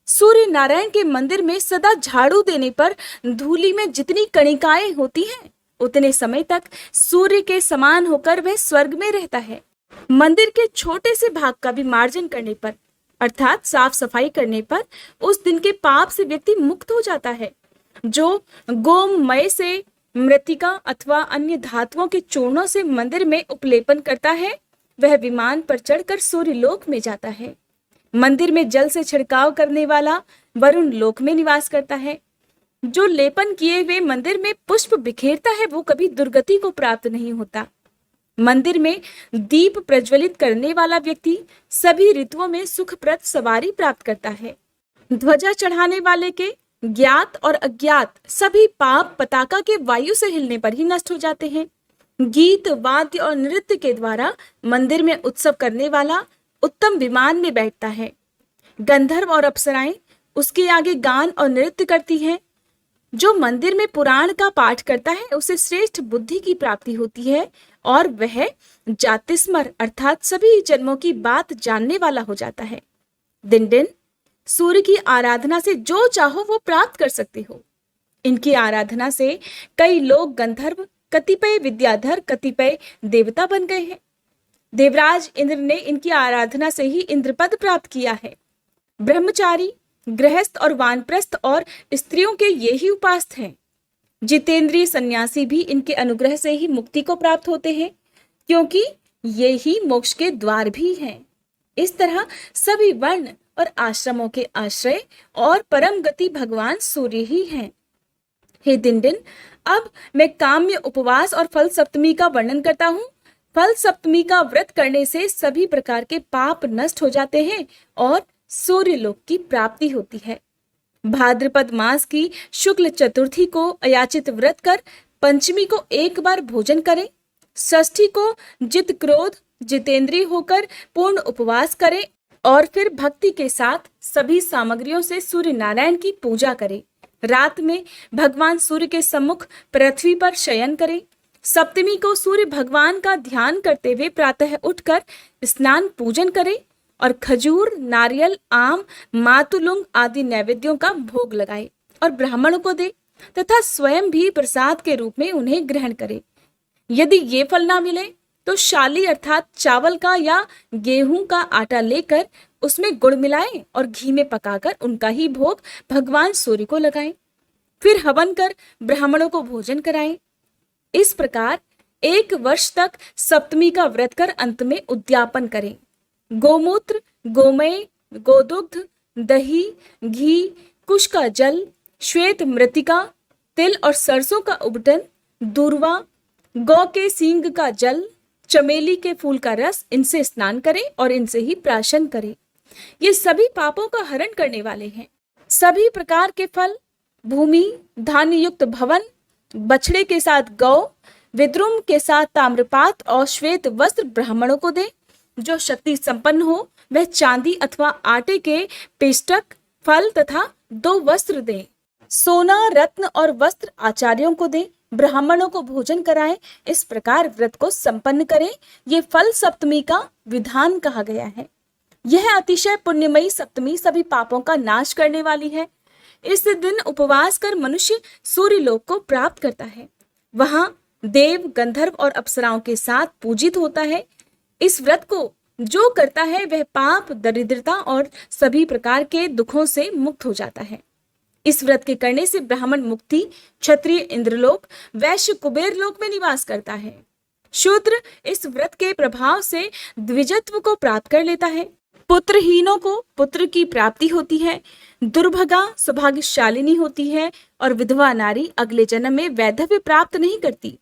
सूर्य नारायण के मंदिर में सदा झाड़ू देने पर धूलि में जितनी कणिकाएं होती हैं, उतने समय तक सूर्य के समान होकर वह स्वर्ग में रहता है। मंदिर के छोटे से भाग का भी मार्जन करने पर अर्थात साफ सफाई करने पर उस दिन के पाप से व्यक्ति मुक्त हो जाता है। जो गोमय से, मृतिका अथवा अन्य धातुओं के चूर्णों से मंदिर में उपलेपन करता है, वह विमान पर चढ़कर सूर्य लोक में जाता है। मंदिर में जल से छिड़काव करने वाला वरुण लोक में निवास करता है। जो लेपन किए हुए मंदिर में पुष्प बिखेरता है, वो कभी दुर्गति को प्राप्त नहीं होता। मंदिर में दीप प्रज्वलित करने वाला व्यक्ति सभी ऋतुओं में सुखप्रद सवारी प्राप्त करता है। ध्वजा चढ़ाने वाले के ज्ञात और अज्ञात सभी पाप पताका के वायु से हिलने पर ही नष्ट हो जाते हैं। गीत, वाद्य और नृत्य के द्वारा मंदिर में उत्सव करने वाला उत्तम विमान में बैठता है। गंधर्व और अप्सराएं उसके आगे गान और नृत्य करती हैं। जो मंदिर में पुराण का पाठ करता है उसे श्रेष्ठ बुद्धि की प्राप्ति होती है और वह जातिस्मर अर्थात सभी जन्मों की बात जानने वाला हो जाता है। दिन दिन सूर्य की आराधना से जो चाहो वो प्राप्त कर सकते हो। इनकी आराधना से कई लोग गंधर्व, कतिपय विद्याधर, कतिपय देवता बन गए हैं। देवराज इंद्र ने इनकी आराधना से ही इंद्रपद प्राप्त किया है। ब्रह्मचारी, गृहस्थ और वानप्रस्थ और स्त्रियों के ये ही उपास्य हैं। जितेंद्रीय सन्यासी भी इनके अनुग्रह से ही मुक्ति को प्राप्त होते हैं, क्योंकि ये ही मोक्ष के द्वार भी हैं। इस तरह सभी वर्ण और आश्रमों के आश्रय और परम गति भगवान सूर्य ही हैं। हे दिन दिन, अब मैं काम्य उपवास और फल सप्तमी का वर्णन करता हूँ। फल सप्तमी का व्रत करने से सभी प्रकार के पाप नष्ट हो जाते हैं और सूर्य लोक की प्राप्ति होती है। भाद्रपद मास की शुक्ल चतुर्थी को अयाचित व्रत कर पंचमी को एक बार भोजन करें। षष्ठी को जित क्रोध जितेंद्रिय होकर पूर्ण उपवास करें और फिर भक्ति के साथ सभी सामग्रियों से सूर्य नारायण की पूजा करें। रात में भगवान सूर्य के सम्मुख पृथ्वी पर शयन करें। सप्तमी को सूर्य भगवान का ध्यान करते हुए प्रातः उठकर स्नान पूजन करें और खजूर, नारियल, आम, मातुलुंग आदि नैवेद्यों का भोग लगाए और ब्राह्मणों को दे तथा स्वयं भी प्रसाद के रूप में उन्हें ग्रहण करे। यदि ये फल ना मिले तो शाली अर्थात चावल का या गेहूं का आटा लेकर उसमें गुड़ मिलाएं और घी में पकाकर उनका ही भोग भगवान सूर्य को लगाएं। फिर हवन कर ब्राह्मणों को भोजन कराएं। इस प्रकार 1 वर्ष तक सप्तमी का व्रत कर अंत में उद्यापन करें। गोमूत्र, गोमय, गोदुग्ध, दही, घी, कुश का जल, श्वेत मृतिका, तिल और सरसों का उबटन, दूर्वा, गौ के सींग का जल, चमेली के फूल का रस, इनसे स्नान करें और इनसे ही प्राशन करें। ये सभी पापों का हरण करने वाले हैं। सभी प्रकार के फल, भूमि, धान्य युक्त भवन, बछड़े के साथ गौ, विद्रुम के साथ ताम्रपात और श्वेत वस्त्र ब्राह्मणों को दे। जो शक्ति संपन्न हो वह चांदी अथवा आटे के पेष्टक, फल तथा 2 वस्त्र दे। सोना, रत्न और वस्त्र आचार्यों को दे। ब्राह्मणों को भोजन कराएं। इस प्रकार व्रत को संपन्न करें। ये फल सप्तमी का विधान कहा गया है। यह अतिशय पुण्यमयी सप्तमी सभी पापों का नाश करने वाली है। इस दिन उपवास कर मनुष्य सूर्य लोक को प्राप्त करता है। वहां देव, गंधर्व और अप्सराओं के साथ पूजित होता है। इस व्रत को जो करता है वह पाप, दरिद्रता और सभी प्रकार के दुखों से मुक्त हो जाता है। इस व्रत के करने से ब्राह्मण मुक्ति, क्षत्रिय इंद्रलोक, वैश्य कुबेर लोक में निवास करता है। शूद्र इस व्रत के प्रभाव से द्विजत्व को प्राप्त कर लेता है। पुत्रहीनों को पुत्र की प्राप्ति होती है, दुर्भगा सौभाग्यशालिनी होती है और विधवा नारी अगले जन्म में वैधव्य प्राप्त नहीं करती।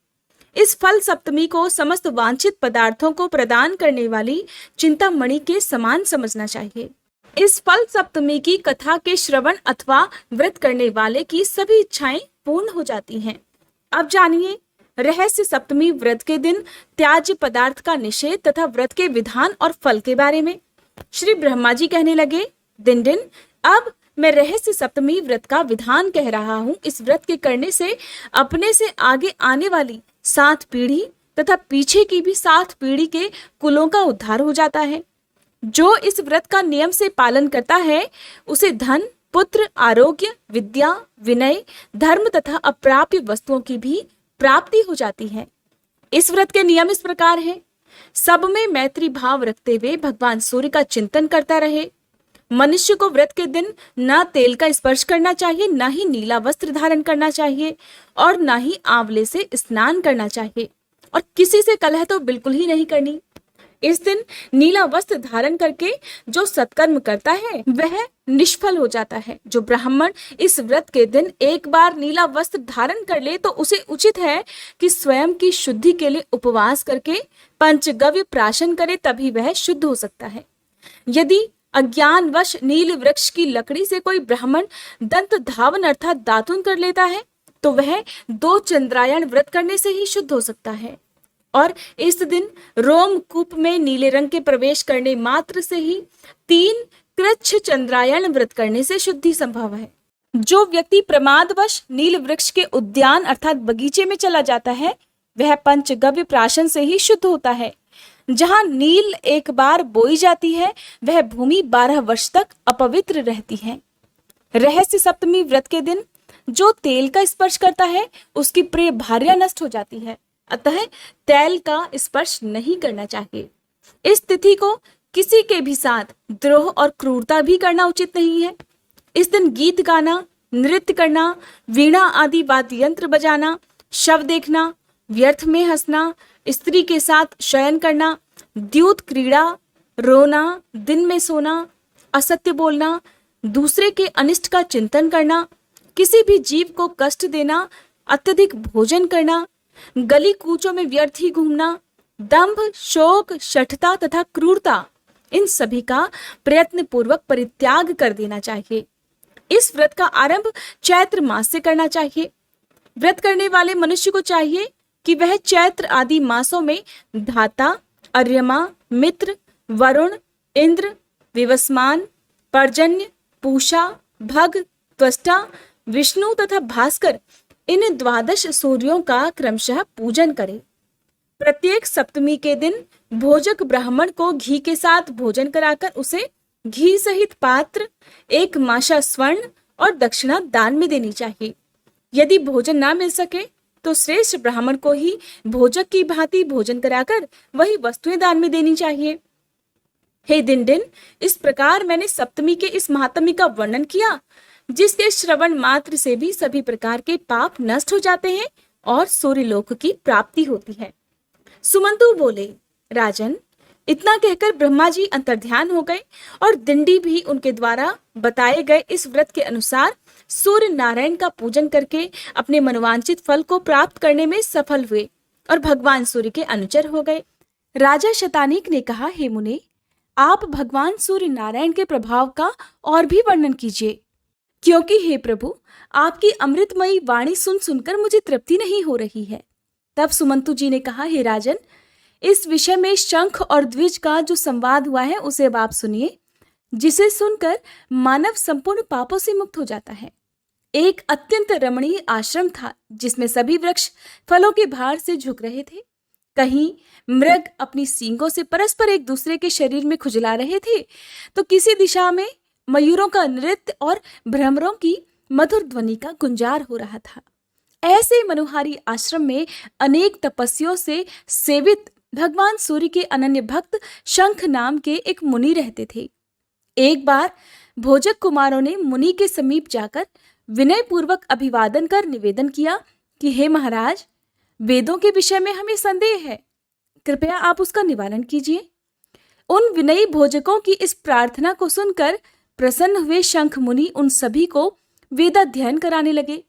इस फल सप्तमी को समस्त वांछित पदार्थों को प्रदान करने वाली चिंतामणि के समान समझना चाहिए। इस फल सप्तमी की कथा के श्रवण अथवा व्रत करने वाले की सभी इच्छाएं पूर्ण हो जाती हैं। अब जानिए रहस्य सप्तमी व्रत के दिन त्याज्य पदार्थ का निषेध तथा व्रत के विधान और फल के बारे में। श्री ब्रह्मा जी कहने लगे, दिन अब मैं रहस्य सप्तमी व्रत का विधान कह रहा हूँ। इस व्रत के करने से अपने से आगे आने वाली 7 पीढ़ी तथा पीछे की भी 7 पीढ़ी के कुलों का उद्धार हो जाता है। जो इस व्रत का नियम से पालन करता है उसे धन, पुत्र, आरोग्य, विद्या, विनय, धर्म तथा अप्राप्य वस्तुओं की भी प्राप्ति हो जाती है। इस व्रत के नियम इस प्रकार है। सब में मैत्री भाव रखते हुए भगवान सूर्य का चिंतन करता रहे। मनुष्य को व्रत के दिन न तेल का स्पर्श करना चाहिए, न ही नीला वस्त्र धारण करना चाहिए और न ही आंवले से स्नान करना चाहिए और किसी से कलह तो बिल्कुल ही नहीं करनी। इस दिन नीला वस्त्र धारण करके जो सत्कर्म करता है वह निष्फल हो जाता है। जो ब्राह्मण इस व्रत के दिन एक बार नीला वस्त्र धारण कर ले तो उसे उचित है कि स्वयं की शुद्धि के लिए उपवास करके पंचगव्य प्राशन करे, तभी वह शुद्ध हो सकता है। यदि अज्ञानवश नील वृक्ष की लकड़ी से कोई ब्राह्मण दंत धावन अर्थात दातुन कर लेता है तो वह 2 चंद्रायण व्रत करने से ही शुद्ध हो सकता है। और इस दिन रोमकूप में नीले रंग के प्रवेश करने मात्र से ही 3 कृच्छ चंद्रायण व्रत करने से शुद्धि संभव है। जो व्यक्ति प्रमादवश नील वृक्ष के उद्यान अर्थात बगीचे में चला जाता है वह पंचगव्य प्राशन से ही शुद्ध होता है। जहां नील एक बार बोई जाती है वह भूमि 12 वर्ष तक अपवित्र रहती है। रहस्य सप्तमी व्रत के दिन जो तेल का स्पर्श करता है उसकी प्रिय भार्या नष्ट हो जाती है, अतः तेल का स्पर्श नहीं करना चाहिए। इस तिथि को किसी के भी साथ द्रोह और क्रूरता भी करना उचित नहीं है। इस दिन गीत गाना, नृत्य करना, वीणा आदि वाद्य यंत्र बजाना, शव देखना, व्यर्थ में हंसना, स्त्री के साथ शयन करना, द्यूत क्रीड़ा, रोना, दिन में सोना, असत्य बोलना, दूसरे के अनिष्ट का चिंतन करना, किसी भी जीव को कष्ट देना, अत्यधिक भोजन करना, गली कूचों में व्यर्थ ही घूमना, दंभ, शोक, शठता तथा क्रूरता, इन सभी का प्रयत्न पूर्वक परित्याग कर देना चाहिए। इस व्रत का आरंभ चैत्र मास से करना चाहिए। व्रत करने वाले मनुष्य को चाहिए कि वह चैत्र आदि मासों में धाता, अर्यमा, मित्र, वरुण, इंद्र, विवस्मान, पर्जन्य, पूषा, भग, त्वष्टा, विष्णु तथा भास्कर इन 12 सूर्यों का क्रमशः पूजन करे। प्रत्येक सप्तमी के दिन भोजक ब्राह्मण को घी के साथ भोजन कराकर उसे घी सहित पात्र, 1 माशा स्वर्ण और दक्षिणा दान में देनी चाहिए। यदि भोजन ना मिल सके तो श्रेष्ठ ब्राह्मण को ही भोजक की भांति भोजन कराकर वही वस्तुएं दान में देनी चाहिए। हे दिन, इस प्रकार मैंने सप्तमी के इस महात्म्य का वर्णन किया जिसके श्रवण मात्र से भी सभी प्रकार के पाप नष्ट हो जाते हैं और सूर्यलोक की प्राप्ति होती है। सुमंतु बोले, राजन, इतना कहकर ब्रह्मा जी अंतर्ध्यान हो गए और दिंडी भी उनके द्वारा बताए गए इस व्रत के अनुसार सूर्य नारायण का पूजन करके अपने मनोवांछित फल को प्राप्त करने में सफल हुए और भगवान सूर्य के अनुचर हो गए। राजा शतानीक ने कहा, हे मुने, आप भगवान सूर्य नारायण के प्रभाव का और भी वर्णन कीजिए, क्योंकि हे प्रभु, आपकी अमृतमयी वाणी सुन सुनकर मुझे तृप्ति नहीं हो रही है। तब सुमंतु जी ने कहा, हे राजन, इस विषय में शंख और द्विज का जो संवाद हुआ है उसे अब आप सुनिए, जिसे सुनकर मानव संपूर्ण पापों से मुक्त हो जाता है। एक अत्यंत रमणीय आश्रम था जिसमें सभी वृक्ष फलों के भार से झुक रहे थे। कहीं मृग अपनी सींगों से परस्पर एक दूसरे के शरीर में खुजला रहे थे तो किसी दिशा में मयूरों का नृत्य और भ्रमरों की मधुर ध्वनि का गुंजार हो रहा था। ऐसे मनोहारी आश्रम में अनेक तपस्वियों से सेवित भगवान सूर्य के अनन्य भक्त शंख नाम के एक मुनि रहते थे। एक बार भोजक कुमारों ने मुनि के समीप जाकर विनय पूर्वक अभिवादन कर निवेदन किया कि हे महाराज, वेदों के विषय में हमें संदेह है, कृपया आप उसका निवारण कीजिए। उन विनयी भोजकों की इस प्रार्थना को सुनकर प्रसन्न हुए शंख मुनि उन सभी को वेदाध्ययन कराने लगे।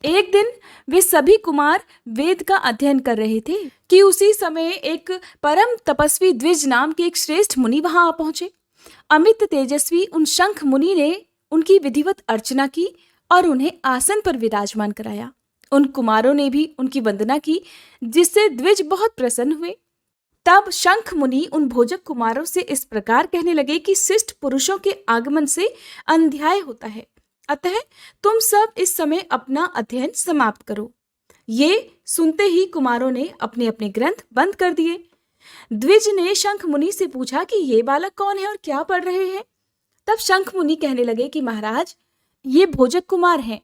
एक दिन वे सभी कुमार वेद का अध्ययन कर रहे थे कि उसी समय एक परम तपस्वी द्विज नाम के एक श्रेष्ठ मुनि वहां आ पहुंचे। अमित तेजस्वी उन शंख मुनि ने उनकी विधिवत अर्चना की और उन्हें आसन पर विराजमान कराया। उन कुमारों ने भी उनकी वंदना की, जिससे द्विज बहुत प्रसन्न हुए। तब शंख मुनि उन भोजक कुमारों से इस प्रकार कहने लगे कि शिष्ट पुरुषों के आगमन से अन्याय होता है, अतः तुम सब इस समय अपना अध्ययन समाप्त करो। ये सुनते ही कुमारों ने अपने अपने ग्रंथ बंद कर दिए। द्विज ने शंख मुनि से पूछा कि ये बालक कौन है और क्या पढ़ रहे हैं। तब शंख मुनि कहने लगे कि महाराज, ये भोजक कुमार हैं।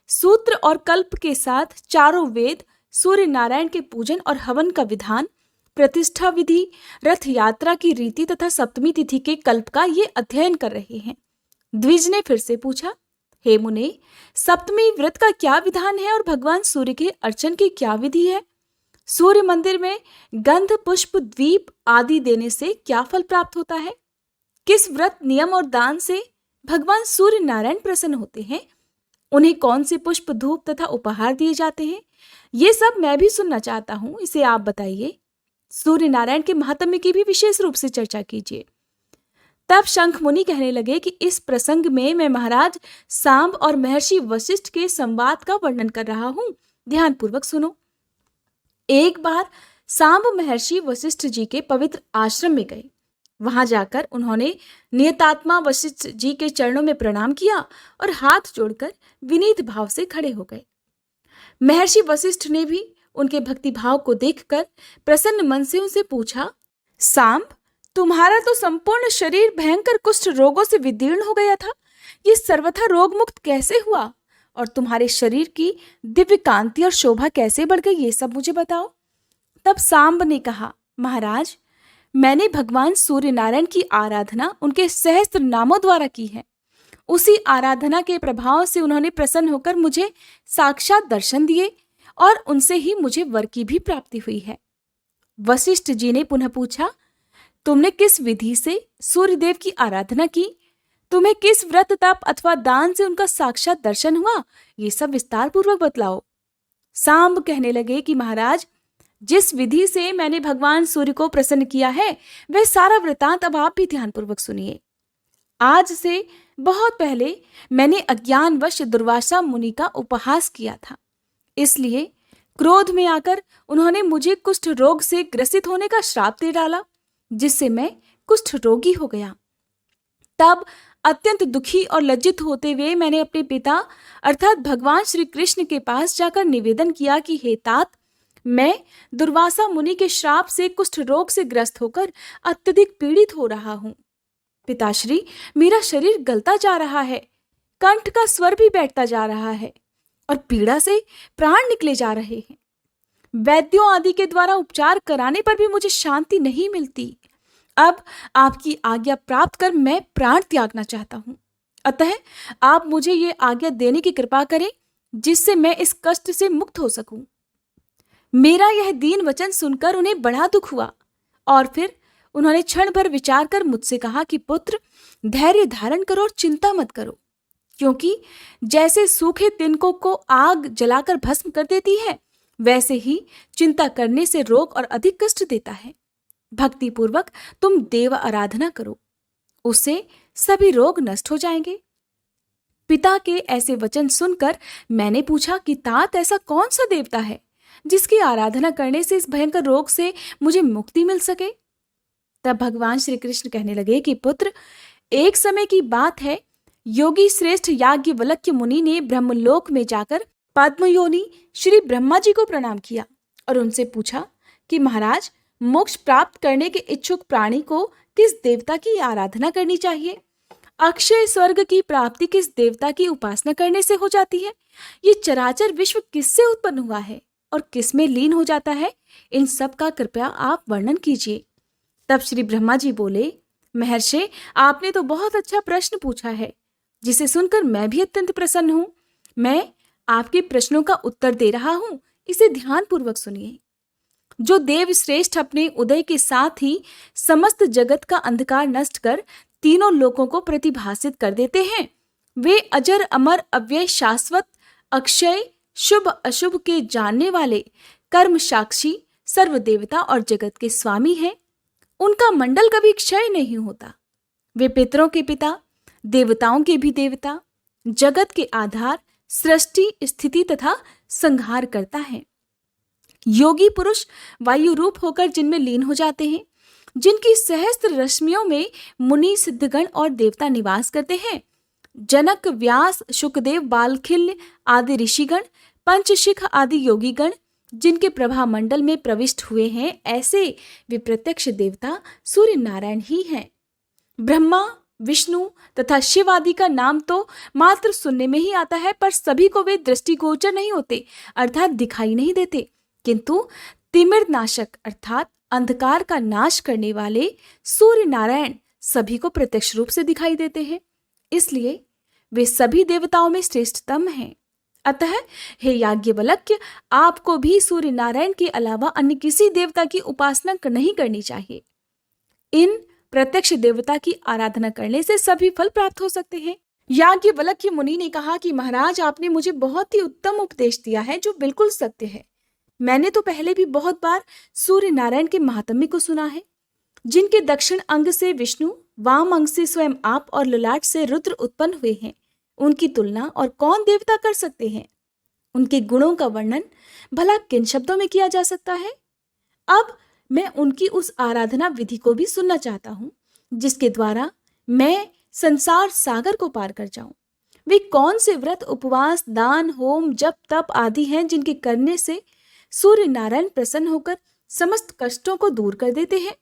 सूत्र और कल्प के साथ चारों वेद, सूर्य नारायण के पूजन और हवन का विधान, प्रतिष्ठा विधि, रथ यात्रा की रीति तथा सप्तमी तिथि के कल्प का ये अध्ययन कर रहे हैं। द्विज ने फिर से पूछा, हे मुने, सप्तमी व्रत का क्या विधान है और भगवान सूर्य के अर्चन की क्या विधि है? सूर्य मंदिर में गंध पुष्प द्वीप आदि देने से क्या फल प्राप्त होता है? किस व्रत नियम और दान से भगवान सूर्य नारायण प्रसन्न होते हैं? उन्हें कौन से पुष्प धूप तथा उपहार दिए जाते हैं? ये सब मैं भी सुनना चाहता हूं, इसे आप बताइए। सूर्य नारायण के महात्म्य की भी विशेष रूप से चर्चा कीजिए। तब शंख मुनि कहने लगे कि इस प्रसंग में मैं महाराज सांब और महर्षि वशिष्ठ के संवाद का वर्णन कर रहा हूं, ध्यान पूर्वक सुनो। एक बार सांब महर्षि वशिष्ठ जी के पवित्र आश्रम में गए। वहां जाकर उन्होंने नियतात्मा वशिष्ठ जी के चरणों में प्रणाम किया और हाथ जोड़कर विनीत भाव से खड़े हो गए। महर्षि वशिष्ठ ने भी उनके भक्ति भाव को देखकर प्रसन्न मन से उनसे पूछा, सांब, तुम्हारा तो संपूर्ण शरीर भयंकर कुष्ठ रोगों से विदीर्ण हो गया था, ये सर्वथा रोग मुक्त कैसे हुआ? और तुम्हारे शरीर की दिव्य कांति और शोभा कैसे बढ़ गई, ये सब मुझे बताओ। तब सांब ने कहा, महाराज, मैंने भगवान सूर्य नारायण की आराधना उनके सहस्त्र नामों द्वारा की है। उसी आराधना के प्रभाव से उन्होंने प्रसन्न होकर मुझे साक्षात दर्शन दिए और उनसे ही मुझे वर की भी प्राप्ति हुई है। वशिष्ठ जी ने पुनः पूछा, तुमने किस विधि से सूर्यदेव की आराधना की? तुम्हें किस व्रत तप अथवा दान से उनका साक्षात दर्शन हुआ? ये सब विस्तार पूर्वक बतलाओ। सांब कहने लगे कि महाराज, जिस विधि से मैंने भगवान सूर्य को प्रसन्न किया है वह सारा वृतांत अब आप भी ध्यानपूर्वक सुनिए। आज से बहुत पहले मैंने अज्ञानवश दुर्वासा मुनि का उपहास किया था, इसलिए क्रोध में आकर उन्होंने मुझे कुष्ठ रोग से ग्रसित होने का श्राप दे डाला, जिससे मैं कुष्ठ रोगी हो गया। तब अत्यंत दुखी और लज्जित होते हुए मैंने अपने पिता अर्थात भगवान श्री कृष्ण के पास जाकर निवेदन किया कि हे तात, मैं दुर्वासा मुनि के श्राप से कुष्ठ रोग से ग्रस्त होकर अत्यधिक पीड़ित हो रहा हूं। पिताश्री, मेरा शरीर गलता जा रहा है, कंठ का स्वर भी बैठता जा रहा है और पीड़ा से प्राण निकले जा रहे हैं। वैद्यों आदि के द्वारा उपचार कराने पर भी मुझे शांति नहीं मिलती। अब आपकी आज्ञा प्राप्त कर मैं प्राण त्यागना चाहता हूं, अतः आप मुझे ये आज्ञा देने की कृपा करें जिससे मैं इस कष्ट से मुक्त हो सकूं। मेरा यह दीन वचन सुनकर उन्हें बड़ा दुख हुआ और फिर उन्होंने क्षण भर विचार कर मुझसे कहा कि पुत्र, धैर्य धारण करो और चिंता मत करो, क्योंकि जैसे सूखे तिनकों को आग जलाकर भस्म कर देती है, वैसे ही चिंता करने से रोग और अधिक कष्ट देता है। भक्ति पूर्वक तुम देव आराधना करो, उससे सभी रोग नष्ट हो जाएंगे। पिता के ऐसे वचन सुनकर मैंने पूछा कि तात, ऐसा कौन सा देवता है जिसकी आराधना करने से इस भयंकर रोग से मुझे मुक्ति मिल सके? तब भगवान श्री कृष्ण कहने लगे कि पुत्र, एक समय की बात है, योगी श्रेष्ठ याज्ञवल्क्य मुनि ने ब्रह्मलोक में जाकर पद्मयोनि श्री ब्रह्मा जी को प्रणाम किया और उनसे पूछा कि महाराज, मोक्ष प्राप्त करने के इच्छुक प्राणी को किस देवता की आराधना करनी चाहिए? अक्षय स्वर्ग की प्राप्ति किस देवता की उपासना करने से हो जाती है? ये चराचर विश्व किससे उत्पन्न हुआ है और किस में लीन हो जाता है? इन सब का कृपया आप वर्णन कीजिए। तब श्री ब्रह्मा जी बोले, महर्षि, आपने तो बहुत अच्छा प्रश्न पूछा है, जिसे सुनकर मैं भी अत्यंत प्रसन्न हूं। मैं आपके प्रश्नों का उत्तर दे रहा हूं, इसे ध्यान पूर्वक सुनिए। जो देव श्रेष्ठ अपने उदय के साथ ही समस्त जगत का अंधकार नष्ट कर तीनों लोकों को प्रतिभासित कर देते हैं। वे अजर अमर अव्यय शाश्वत अक्षय शुभ अशुभ के जानने वाले कर्म साक्षी सर्व देवता और जगत के स्वामी हैं। उनका मंडल कभी क्षय नहीं होता। वे पितरों के पिता, देवताओं के भी देवता, जगत के आधार, सृष्टि स्थिति तथा संहार करता है। योगी पुरुष वायु रूप होकर जिनमें लीन हो जाते हैं, जिनकी सहस्त्र रश्मियों में मुनि सिद्धगण और देवता निवास करते हैं। जनक, व्यास, शुकदेव, बालखिल्य आदि ऋषिगण, पंचशिख आदि योगीगण जिनके प्रभा मंडल में प्रविष्ट हुए हैं, ऐसे वे प्रत्यक्ष देवता सूर्य नारायण ही हैं। ब्रह्मा, विष्णु तथा शिव आदि का नाम तो मात्र सुनने में ही आता है, पर सभी को वे दृष्टिगोचर नहीं होते, अर्थात दिखाई नहीं देते। किंतु तिमिर नाशक अर्थात अंधकार का नाश करने वाले सूर्य नारायण सभी को प्रत्यक्ष रूप से दिखाई देते हैं, इसलिए वे सभी देवताओं में श्रेष्ठतम हैं। अतः हे याज्ञवल्क्य, आपको भी सूर्य नारायण के अलावा अन्य किसी देवता की उपासना नहीं करनी चाहिए। इन प्रत्यक्ष देवता की आराधना करने से सभी फल प्राप्त हो सकते हैं। याज्ञवल्क्य मुनि ने कहा कि महाराज, आपने मुझे बहुत ही उत्तम उपदेश दिया है जो बिल्कुल सत्य है। मैंने तो पहले भी बहुत बार सूर्य नारायण के महात्म्य को सुना है। जिनके दक्षिण अंग से विष्णु, वाम अंग से स्वयं आप और ललाट से रुद्र उत्पन्न हुए हैं, उनकी तुलना और कौन देवता कर सकते हैं। उनके गुणों का वर्णन भला किन शब्दों में किया जा सकता है। अब मैं उनकी उस आराधना विधि को भी सुनना चाहता हूँ जिसके द्वारा मैं संसार सागर को पार कर जाऊं। वे कौन से व्रत, उपवास, दान, होम, जप, तप आदि हैं जिनके करने से सूर्य नारायण प्रसन्न होकर समस्त कष्टों को दूर कर देते हैं।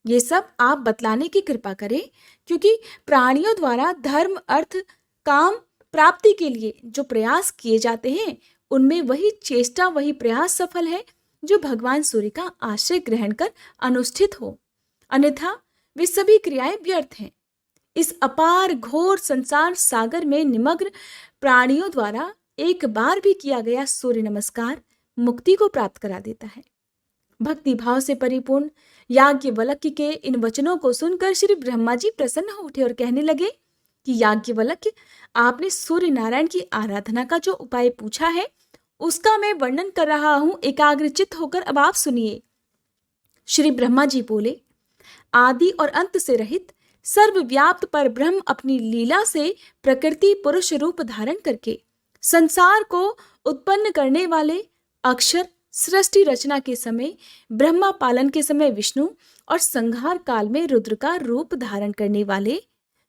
ये सब आप बतलाने की कृपा करें, क्योंकि प्राणियों द्वारा धर्म, अर्थ, काम प्राप्ति के लिए जो प्रयास किए जाते हैं, उनमें वही चेष्टा, वही प्रयास सफल है जो भगवान सूर्य का आश्रय ग्रहण कर अनुष्ठित हो, अन्यथा वे सभी क्रियाएं व्यर्थ हैं। इस अपार घोर संसार सागर में निमग्न प्राणियों द्वारा एक बार भी किया गया सूर्य नमस्कार मुक्ति को प्राप्त करा देता है। भक्ति भाव से परिपूर्ण याज्ञवल्क्य के इन वचनों को सुनकर श्री ब्रह्मा जी प्रसन्न हो उठे और कहने लगे कि याज्ञवल्क्य, आपने सूर्य नारायण की आराधना का जो उपाय पूछा है उसका मैं वर्णन कर रहा हूं, एकाग्रचित्त होकर अब आप सुनिए। श्री ब्रह्मा जी बोले, आदि और अंत से रहित सर्वव्याप्त पर ब्रह्म अपनी लीला से प्रकृति पुरुष रूप धारण करके संसार को उत्पन्न करने वाले अक्षर, सृष्टि रचना के समय ब्रह्मा, पालन के समय विष्णु और संहार काल में रुद्र का रूप धारण करने वाले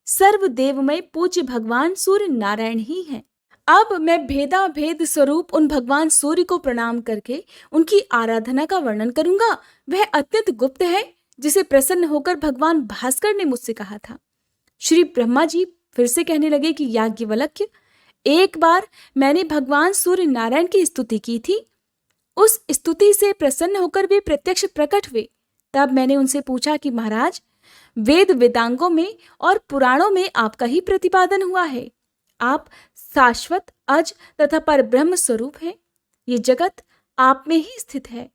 सर्वदेवमय पूज्य भगवान सूर्य नारायण ही हैं। अब मैं भेदा भेद स्वरूप उन भगवान सूर्य को प्रणाम करके उनकी आराधना का वर्णन करूंगा। वह अत्यंत गुप्त है, जिसे प्रसन्न होकर भगवान भास्कर ने मुझसे कहा था। श्री ब्रह्मा जी फिर से कहने लगे कि याज्ञवल्क्य, एक बार मैंने भगवान सूर्य नारायण की स्तुति की थी। उस स्तुति से प्रसन्न होकर वे प्रत्यक्ष प्रकट हुए। तब मैंने उनसे पूछा कि महाराज, वेद वेदांगों में और पुराणों में आपका ही प्रतिपादन हुआ है। आप शाश्वत, अज तथा पर ब्रह्म स्वरूप हैं। ये जगत आप में ही स्थित है।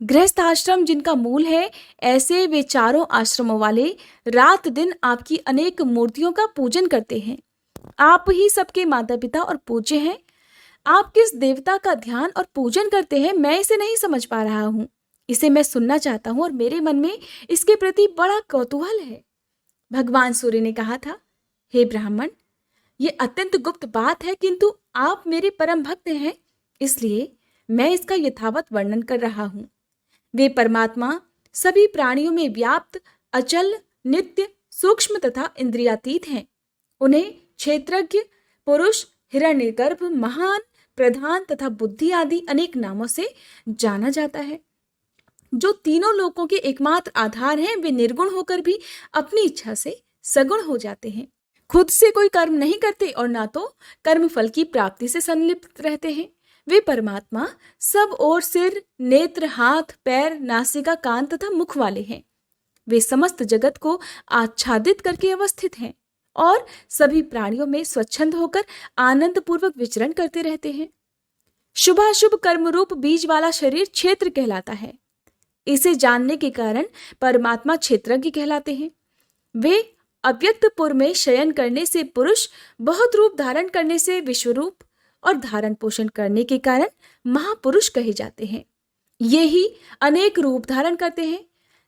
गृहस्थ आश्रम जिनका मूल है, ऐसे वे चारों आश्रमों वाले रात दिन आपकी अनेक मूर्तियों का पूजन करते हैं। आप ही सबके माता पिता और पूज्य हैं। आप किस देवता का ध्यान और पूजन करते हैं, मैं इसे नहीं समझ पा रहा हूँ। इसे मैं सुनना चाहता हूँ और मेरे मन में इसके प्रति बड़ा कौतूहल है। भगवान सूर्य ने कहा था, हे ब्राह्मण, ये अत्यंत गुप्त बात है, किंतु आप मेरे परम भक्त हैं, इसलिए मैं इसका यथावत वर्णन कर रहा हूँ। वे परमात्मा सभी प्राणियों में व्याप्त, अचल, नित्य, सूक्ष्म तथा इंद्रियातीत हैं। उन्हें क्षेत्रज्ञ, पुरुष, हिरण्यगर्भ, महान, प्रधान तथा बुद्धि आदि अनेक नामों से जाना जाता है। जो तीनों लोकों के एकमात्र आधार हैं, वे निर्गुण होकर भी अपनी इच्छा से सगुण हो जाते हैं। खुद से कोई कर्म नहीं करते और ना तो कर्म फल की प्राप्ति से संलिप्त रहते हैं। वे परमात्मा सब ओर सिर, नेत्र, हाथ, पैर, नासिका, कान तथा मुख वाले हैं। वे समस्त जगत को आच्छादित करके अवस्थित हैं और सभी प्राणियों में स्वच्छंद होकर आनंद पूर्वक विचरण करते रहते हैं। शुभाशुभ कर्म रूप बीज वाला शरीर क्षेत्र कहलाता है। इसे जानने के कारण परमात्मा क्षेत्रज्ञ कहलाते हैं। वे अव्यक्तपुर में शयन करने से पुरुष, बहुत रूप धारण करने से विश्वरूप और धारण पोषण करने के कारण महापुरुष कहे जाते हैं। ये ही अनेक रूप धारण करते हैं।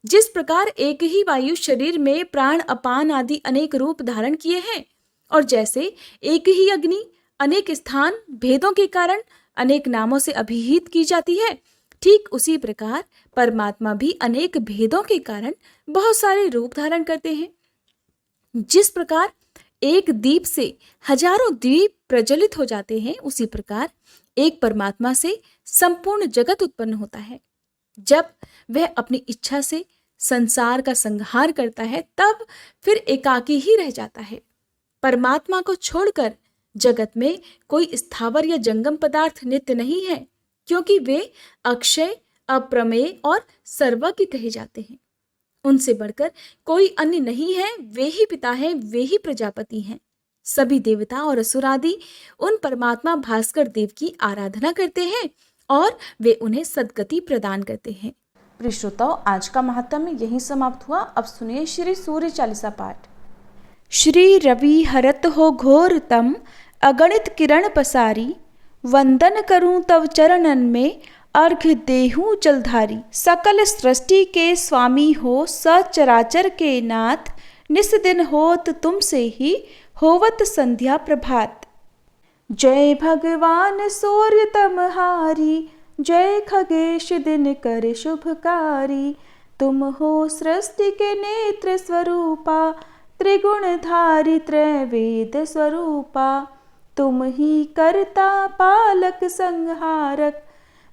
जिस प्रकार एक ही वायु शरीर में प्राण, अपान आदि अनेक रूप धारण किए हैं, और जैसे एक ही अग्नि अनेक स्थान भेदों के कारण अनेक नामों से अभिहित की जाती है, ठीक उसी प्रकार परमात्मा भी अनेक भेदों के कारण बहुत सारे रूप धारण करते हैं। जिस प्रकार एक दीप से हजारों दीप प्रज्वलित हो जाते हैं, उसी प्रकार एक परमात्मा से संपूर्ण जगत उत्पन्न होता है। जब वह अपनी इच्छा से संसार का संहार करता है, तब फिर एकाकी ही रह जाता है। परमात्मा को छोड़कर जगत में कोई स्थावर या जंगम पदार्थ नित्य नहीं है, क्योंकि वे अक्षय, अप्रमेय और सर्वज्ञ कहे जाते हैं। उनसे बढ़कर कोई अन्य नहीं है। वे ही पिता हैं, वे ही प्रजापति हैं। सभी देवता और असुर आदि उन परमात्मा भास्कर देव की आराधना करते हैं और वे उन्हें सद्गति प्रदान करते हैं। प्रिय श्रोताओं, आज का महात्म्य यहीं समाप्त हुआ। अब सुनिए श्री सूर्य चालीसा पाठ। श्री रवि हरत हो घोर तम, अगणित किरण पसारी, वंदन करूं तव चरणन में, अर्घ देहूं जलधारी। सकल सृष्टि के स्वामी हो, सचराचर के नाथ, निस दिन होत तुमसे ही, होवत संध्या प्रभात। जय भगवान सूर्य तमहारी, जय खगेश दिन कर शुभकारी। तुम हो सृष्टि के नेत्र स्वरूपा, त्रिगुणधारी त्रैवेद स्वरूपा। तुम ही करता पालक संहारक,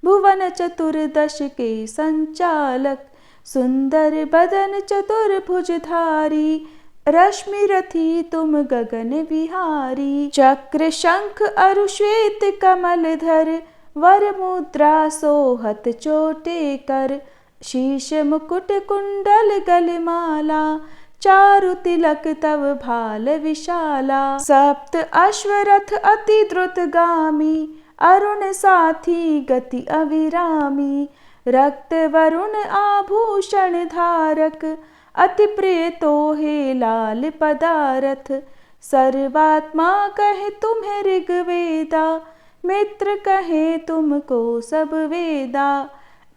भुवन चतुर्दश के संचालक। सुंदर बदन चतुर्भुजधारी, रश्मि रथी तुम गगन विहारी। चक्र शंख अरु श्वेत कमल धर, वर मुद्रा सोहत चोटे कर। शीश मुकुट कुंडल गलमाला, चारु तिलक तव भाल विशाला। सप्त अश्वरथ अति द्रुतगामी, अरुण साथी गति अविरामी। रक्त वरुण आभूषण धारक, अति प्रिय तोहे लाल पदारथ। सर्वात्मा कहे तुम्हें ऋग्वेदा, मित्र कहे तुमको सब वेदा।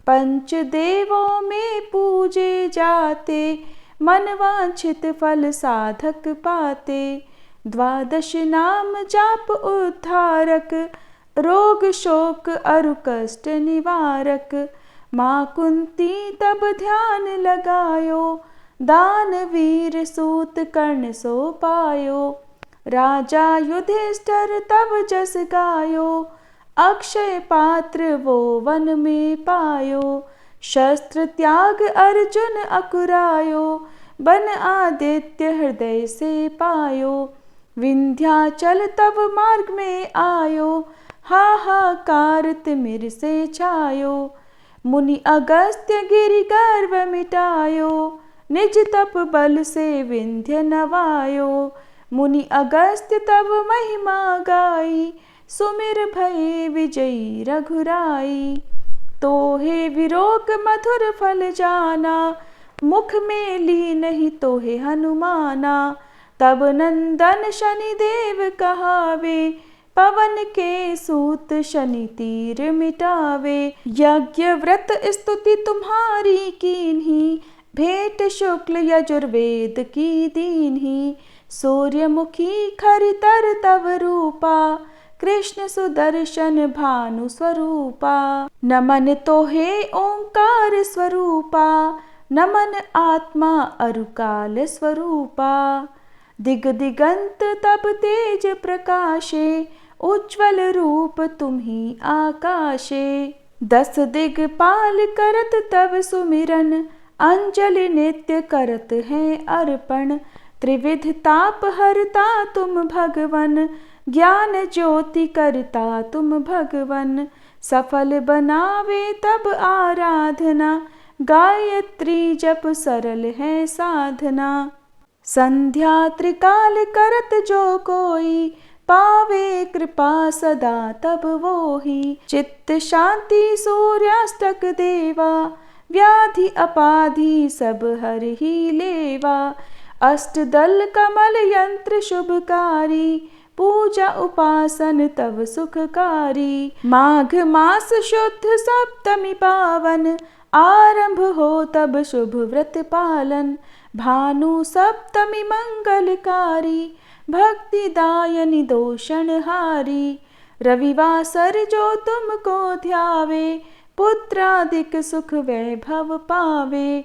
पंच देवों में पूजे जाते, मन वांछित फल साधक पाते। द्वादश नाम जाप उद्धारक, रोग शोक अरु कष्ट निवारक। माँ कुंती तब ध्यान लगायो, दानवीर सूत कर्ण सो पायो। राजा युधिष्ठिर तब जस गायो, अक्षय पात्र वो वन में पायो। शस्त्र त्याग अर्जुन अकुरायो, बन आदित्य हृदय से पायो। विंध्याचल तब मार्ग में आयो, हाहाकार तिमिर से छायो। मुनि अगस्त्य गिरि गर्व मिटायो, निज तप बल से विंध्य नवायो। मुनि अगस्त्य तब महिमा गाई, सुमिर भये विजयी रघुराई। तोहे विरोग मधुर फल जाना, मुख में ली नहीं तोहे हनुमाना। तब नंदन शनि देव कहावे, पवन के सूत शनि तीर मिटावे। यज्ञ व्रत स्तुति तुम्हारी कीन्ही, भेंट शुक्ल यजुर्वेद की दीन्ही। सूर्यमुखी खरितर तव रूपा, कृष्ण सुदर्शन भानु स्वरूपा। नमन तोहे ओंकार स्वरूपा, नमन आत्मा अरुकाल स्वरूपा। दिग दिगंत तब तेज प्रकाशे, उज्ज्वल रूप तुम्ही आकाशे। दस दिगपाल करत तब सुमिरन, अंजलि नित्य करत हैं अर्पण। त्रिविध ताप हरता तुम भगवन, ज्ञान ज्योति करता तुम भगवन। सफल बनावे तब आराधना, गायत्री जप सरल है साधना। संध्या त्रिकाल करत जो कोई, पावे कृपा सदा तब वो ही। चित्त शांति सूर्यास्तक देवा, व्याधि अपाधि सब हर ही लेवा। अष्टदल कमल यंत्र शुभकारी, पूजा उपासन तब सुखकारी। माघ मास शुद्ध सप्तमी पावन, आरंभ हो तब शुभ व्रत पालन। भानु सप्तमी मंगलकारी, भक्ति दायनि दोषण हारी। रविवासर जो तुमको ध्यावे, पुत्रादिक सुख वैभव पावे।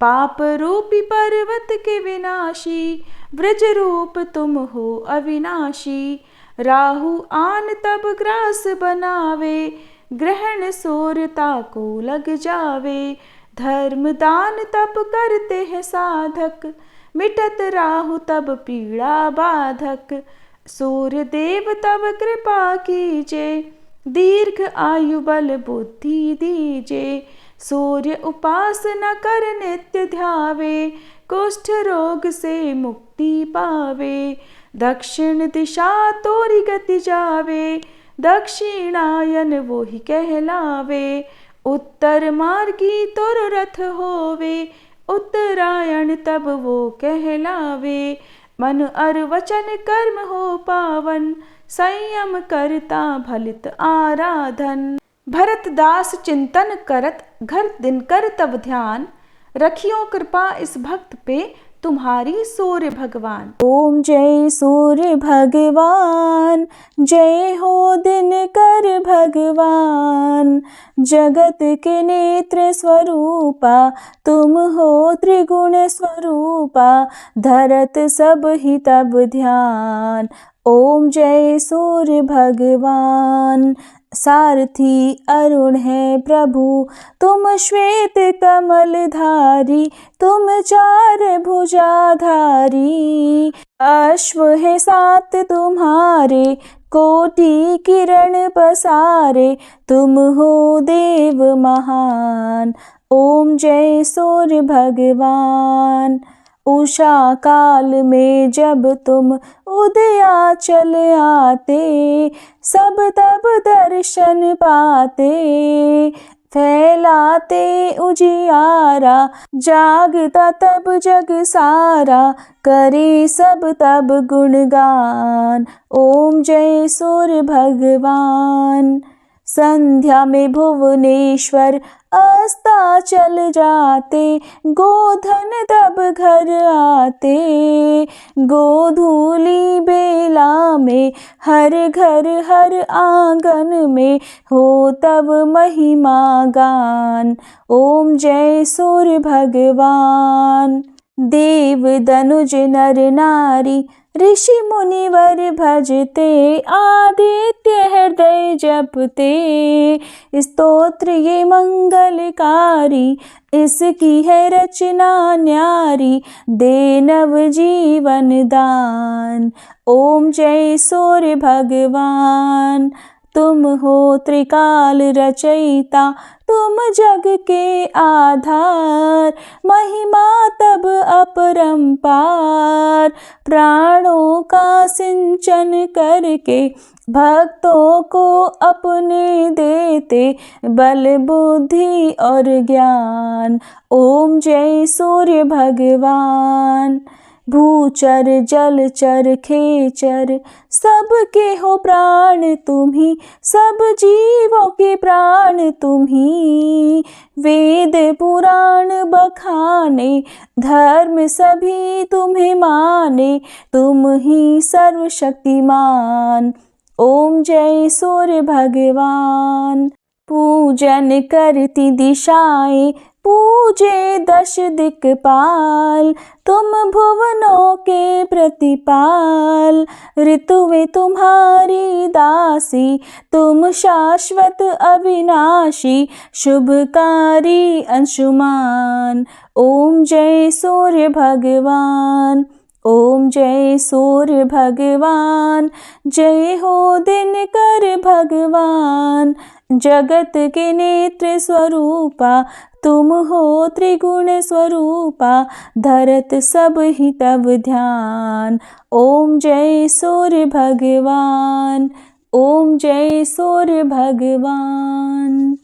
पाप रूपी पर्वत के विनाशी, व्रज रूप तुम हो अविनाशी। राहु आन तब ग्रास बनावे, ग्रहण सूर्यता को लग जावे। धर्म दान तब करते हैं साधक, मिटत राहु तब पीड़ा बाधक। सूर्य देव तब कृपा कीजे, दीर्घ आयु बल बुद्धि दीजे। सूर्य उपासना कर नित्य ध्यावे, कुष्ठ रोग से मुक्ति पावे। दक्षिण दिशा तोरी गति जावे, दक्षिणायन वो ही कहलावे। उत्तर मार्गी तुर रथ होवे, उत्तरायण तब वो कहलावे। मन और वचन कर्म हो पावन, संयम करता भलित आराधन। भरत दास चिंतन करत, घर दिन कर तब ध्यान। रखियो कृपा इस भक्त पे, तुम्हारी सूर्य भगवान। ओम जय सूर्य भगवान, जय हो दिनकर भगवान। जगत के नेत्र स्वरूपा, तुम हो त्रिगुण स्वरूपा। धरत सब ही तब ध्यान, ओम जय सूर्य भगवान। सारथी अरुण है प्रभु, तुम श्वेत कमल धारी। तुम चार भुजाधारी, अश्व है सात तुम्हारे। कोटि किरण पसारे, तुम हो देव महान। ओम जय सूर्य भगवान। उषा काल में जब तुम उदयाचल आते, सब तब दर्शन पाते। फैलाते उजियारा, जागता तब जग सारा। करे सब तब गुणगान, ओम जय सूर्य भगवान। संध्या में भुवनेश्वर अस्ताचल जाते। गोधन तब घर आते, गोधूली बेला में। हर घर हर आंगन में, हो तब महिमा गान। ओम जय सूर्य भगवान। देव दनुज नर नारी, ऋषि मुनिवर भजते। आदित्य हृदय जपते, स्तोत्र ये मंगलकारी। इसकी है रचना न्यारी, दे नव जीवन दान। ओम जय सूर्य भगवान। तुम हो त्रिकाल रचयिता, तुम जग के आधार। महिमा तब अपरंपार, प्राणों का सिंचन करके। भक्तों को अपने देते, बल बुद्धि और ज्ञान। ओम जय सूर्य भगवान। भूचर जलचर खेचर, सबके हो प्राण तुम्ही। सब जीवों के प्राण तुम्ही। वेद पुराण बखाने, धर्म सभी तुम्हें माने। तुम ही सर्वशक्तिमान, ओम जय सूर्य भगवान। पूजन करती दिशाएं, पूजे दश दिक्पाल। तुम भुवनों के प्रतिपाल, ऋतुएं तुम्हारी दासी। तुम शाश्वत अविनाशी, शुभकारी अंशुमान। ओम जय सूर्य भगवान। ओम जय सूर्य भगवान। जय हो दिनकर भगवान। जगत के नेत्र स्वरूपा, तुम हो त्रिगुण स्वरूपा। धरत सब ही तब ध्यान, ओम जय सूर्य भगवान। ओम जय सूर्य भगवान।